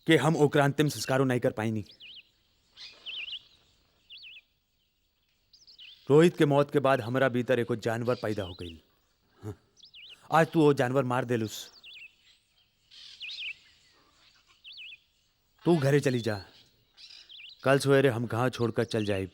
कि हम ओकरा अंतिम संस्कारों नहीं कर पाईनी। रोहित के मौत के बाद हमरा भीतर एको जानवर पैदा हो गई। आज तू वो जानवर मार देलुस। तू घरे चली जा, कल सवेरे हम गांव छोड़कर चल जाए।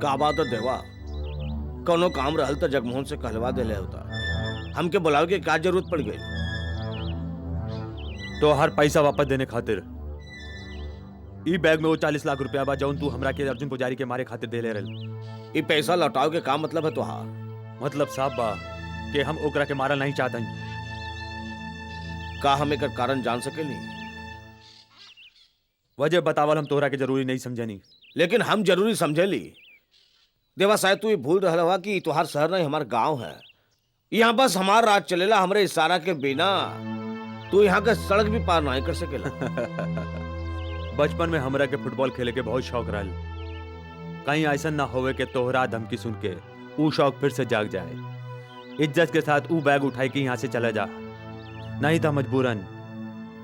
का बात है देवा, कोनो काम रहल तो जगमोहन से कहलवा देले होता। हमके बुलावे के का जरूरत पड़ गई? तो हर पैसा वापस देने खातिर ई बैग में वो 40 लाख रुपया बा जौन तू हमरा के अर्जुन पुजारी के मारे खातिर दे ले रहल। ई पैसा लौटाओ के का मतलब है तुहार? मतलब साफ बा कि हम ओकरा के मारा नहीं चाहता। का हम एकर कारण जान सकेली? वजह बतावल हम तोहरा के जरूरी नहीं समझनी, लेकिन हम जरूरी समझेली। देवा शायद तू ये भूल रहा हुआ कि तुहार शहर नहीं हमार गांव है। यहाँ बस हमार राज चलेला। हमरे इशारा के बिना तू यहाँ का सड़क भी पार नहीं कर सकेला। बचपन में हमरा के फुटबॉल खेले के बहुत शौक रहल। कहीं ऐसा ना होवे कि तोहरा धमकी सुन के वो शौक फिर से जाग जाए। इज्जत के साथ वो बैग उठाई के यहाँ से चला जा, नहीं था मजबूरन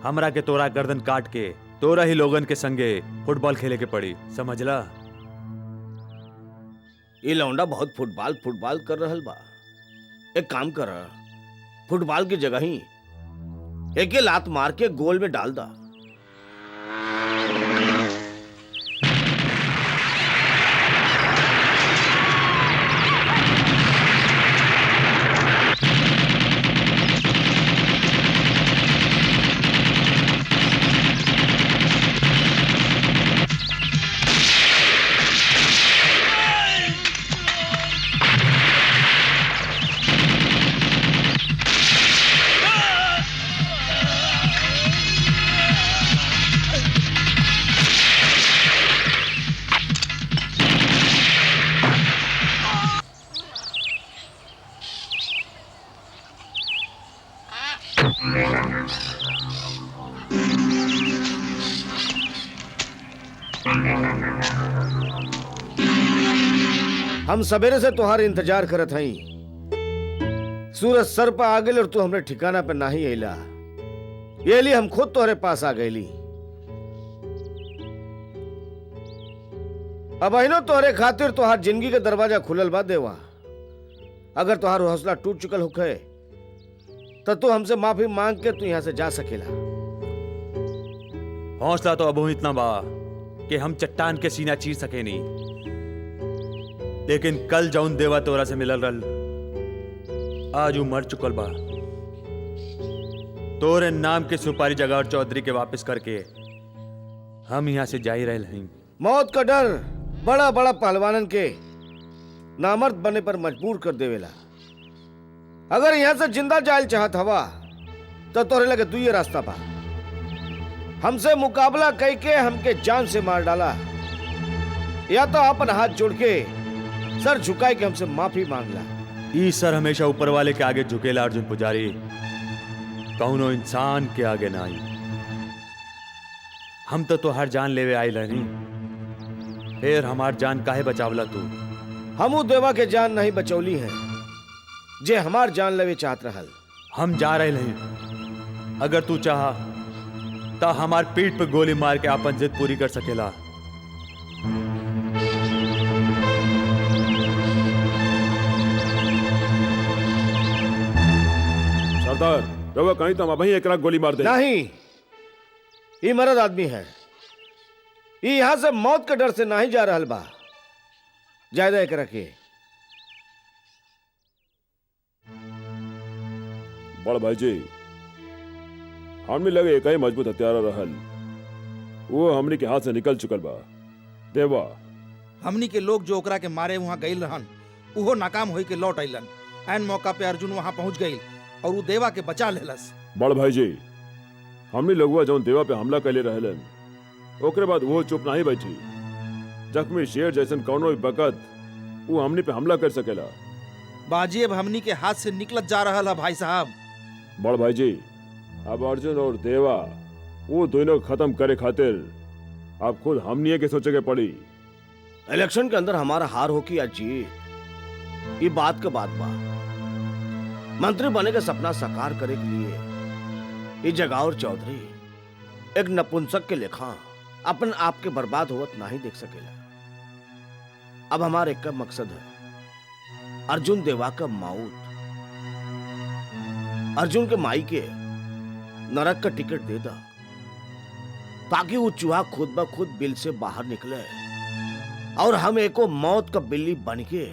हमरा के तोरा गर्दन काट के तोरा ही लोगन के संगे फुटबॉल खेले के पड़ी। समझला? ये लौंडा बहुत फुटबॉल कर रहल बा। एक काम कर, फुटबॉल की जगह ही एक लात मार के गोल में डाल दा। हम सवेरे से तुहार इंतजार करत हई। सूरज सर पर आ गई और तू हमरे ठिकाना पे नहीं अला। ये लिए हम खुद तोहरे पास आ गईली। अब अहिनो तोहरे खातिर तुहार जिंदगी के दरवाजा खुलल बा देवा। अगर तुहार हौसला टूट चुकल होखे तो तू हमसे माफी मांग के तू यहाँ से जा सकेला। हौसला तो अब इतना बा कि हम चट्टान के सीना चीर सके नहीं। लेकिन कल जौन देवा तोरा से मिलल रल, आज वो मर चुकल बा। तोरे नाम के सुपारी जगह और चौधरी के वापस करके हम यहाँ से जा ही रहे हैं। मौत का डर बड़ा बड़ा पहलवानन के नामर्द बने पर मजबूर कर देवेला। अगर यहाँ से जिंदा जायल चाहत हवा तो तोरे लगे दुई रास्ता बा। हमसे मुकाबला करके हमके जान से मार डाला, या तो अपन हाथ जोड़ के सर झुकाए के हमसे माफी मांगला। ई सर हमेशा ऊपर वाले के आगे झुकेला अर्जुन पुजारी, कौनो इंसान के आगे ना आई। हम तो हर जान लेवे आयल नहीं, फिर हमार जान काहे बचावला तू? हमू देवा के जान नहीं बचौली है जे हमार जान लेवे चाहत रहल। हम जा रहे नहीं। अगर तू चाहा तो हमार पीठ पे गोली मार के अपन जिद पूरी कर सकेला। सरदार रवा कहीं तो हम एक लाख गोली मार दे। नहीं, ये मर्द आदमी है, ये यहां से मौत के डर से नहीं जा रहल बा। ज्यादा एक रखे। बड़ भाई जी, हमने लगे एक ही मजबूत हथियार रहल, वो हमनी के हाथ से निकल चुकल बा। देवा, हमनी के लोग जो ओकरा के मारे वहां गईल रहन, उहो नाकाम होई के लौट अइलन। ऐन मौका पे अर्जुन वहां पहुंच गईल और वो देवा के बचा लेलस। बड़ भाई जी, हमने लोगवा जौन देवा पे हमला कैले रहलन, ओकरे बाद वो चुप नहीं बैठी। जख्मी शेर जैसन कौनो भी बकत वो हमनी पे हमला कर सकेला। बाजी अब हमनी के हाथ से निकलत जा रहा है भाई साहब। बड़ भाई जी, अब अर्जुन और देवा वो दोनों खत्म करे खातिर अब खुद हमनी के सोचे के पड़ी। इलेक्शन के अंदर हमारा हार हो कि या जीत, ये बात का बात बा। मंत्री बने का सपना साकार करे के लिए ये जगावर चौधरी एक नपुंसक के लेखा अपन आप के बर्बाद होवत नहीं देख सकेला। अब हमारे एक का मकसद है अर्जुन देवा का मौत। अर्जुन के माई के नरक का टिकट दे दा ताकि वो चूहा खुद ब खुद बिल से बाहर निकले और हम एको मौत का बिल्ली बन के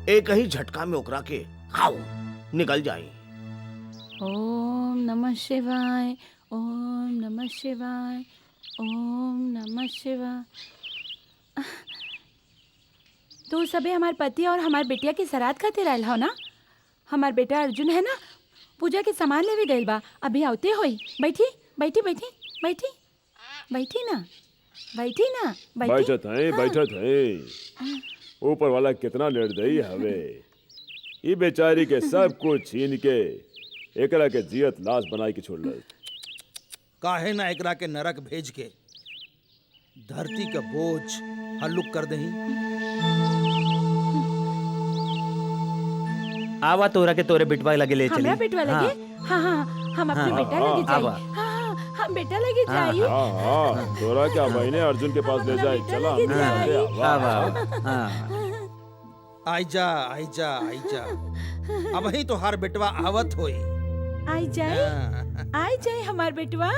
एक ही झटका में ओकरा के खाओ निकल जाए। ओम नमः शिवाय, ओम नमः शिवाय, ओम नमः शिवाय। तू सबे हमार पति और हमार बेटिया की सराद खातिर आयल हो ना? हमार बेटा अर्जुन है ना, पूजा के सामान लेवे गइल बा, अभी आवते होई। बैठी बैठी बैठी बैठी बैठी ना, बैठी ना, बैठत है, बैठत है। ऊपर वाला कितना निर्दयी हवे, ये बेचारी के सब कुछ छीन के एकरा के जियत लाश बनाई के छोड़ लग। काहे ना एकरा के नरक भेज के धरती का बोझ हल्लुक कर दही। आवा तोरा के तोरे बिटवा लगे ले चली। हमरा बेटवा लगे? हाँ हाँ, हम अपने बेटा लगे जाई। हाँ, हम बेटा लगे जाई। हाँ, तोरा क्या महीने अर्जुन के पास ले जाए। चला आई जा आई जा आई जा। अब ही तो हर बेटवा आवत होई। आई जाए हमार बेटवा।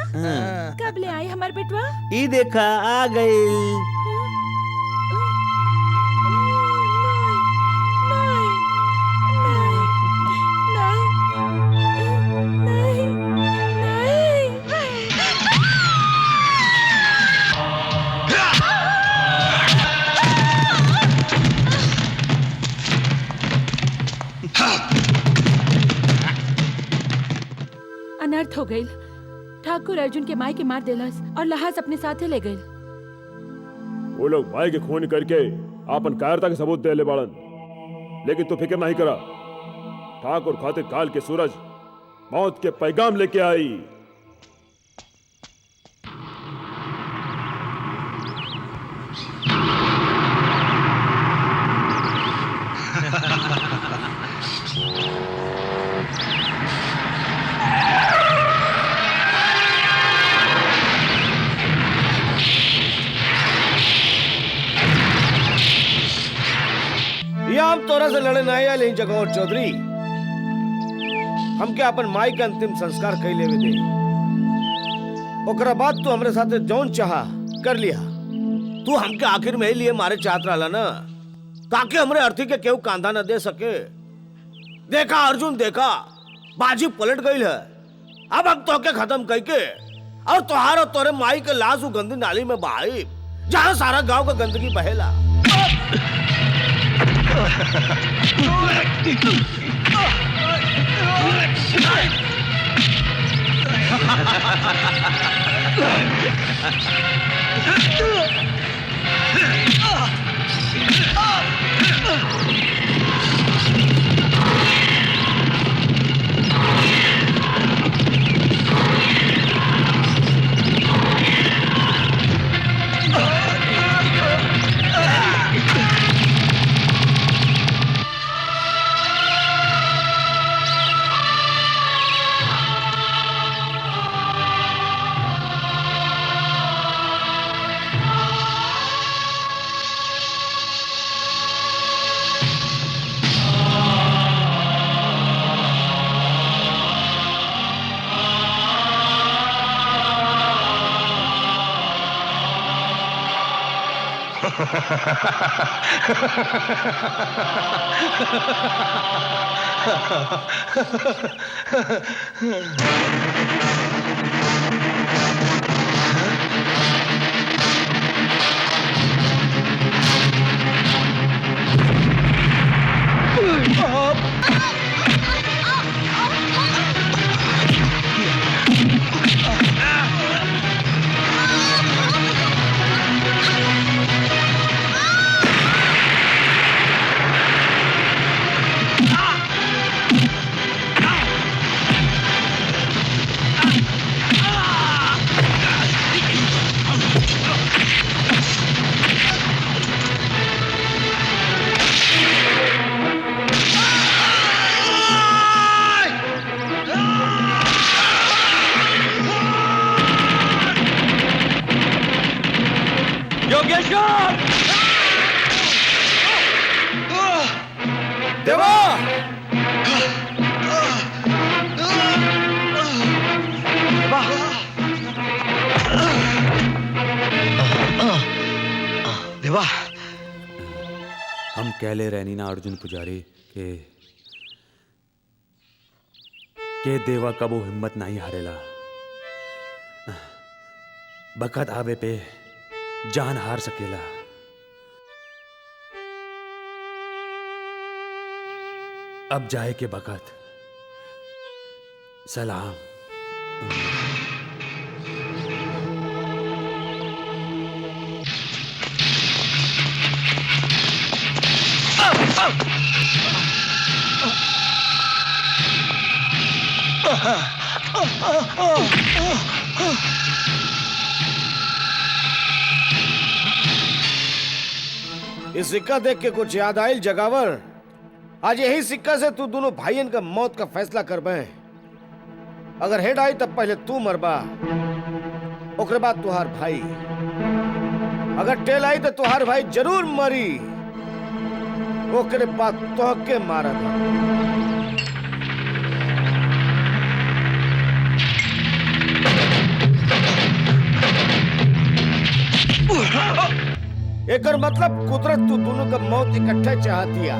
कब ले आई हमार बेटवा? ई देखा आ गई। अनर्थ हो गई। ठाकुर अर्जुन के माई के मार देलस और लहास अपने साथे ले गई। वो लोग भाई के खून करके आपन कायरता के सबूत दे ले बाड़न, लेकिन तू फिक्र नहीं करा। ठाकुर खातिर काल के सूरज मौत के पैगाम लेके आई। हम तोरा से लड़े नहीं आए लेकिन जगौर चौधरी, हम क्या अपन माई के अंतिम संस्कार कई लेवे दे। ओकरा बाद तू हमरे साथे जौन चाहा कर लिया। तू हमके आखिर में ही लिए मारे चाहत रहला ना, ताकि हमरे अर्थी के केहू कांधा न दे सके। देखा अर्जुन, देखा बाजी पलट गई है। अब हम तोके खत्म करके और तोहार और तोरे माई के लाश गंदी नाली में बहाई, जहां सारा गांव का गंदगी बहेला। योगेश्वर देवा देवा हम कहले रहनी ना अर्जुन पुजारी के देवा कबो हिम्मत नहीं हारेला। बखत आवे पे जान हार सकेला। अब जाए के बखत सलाम। ये सिक्का देख के कुछ याद आयल जगावर? आज यही सिक्का से तू दोनों भाइयन का मौत का फैसला करबे। अगर हेड आई तब पहले तू मरबा, ओकरे बाद तुहार भाई। अगर टेल आई तो तुहार भाई जरूर मरी, ओकरे बाद तोहके मारा था। एकर मतलब कुदरत तू दोनों का मौत इकट्ठे चाहतिया।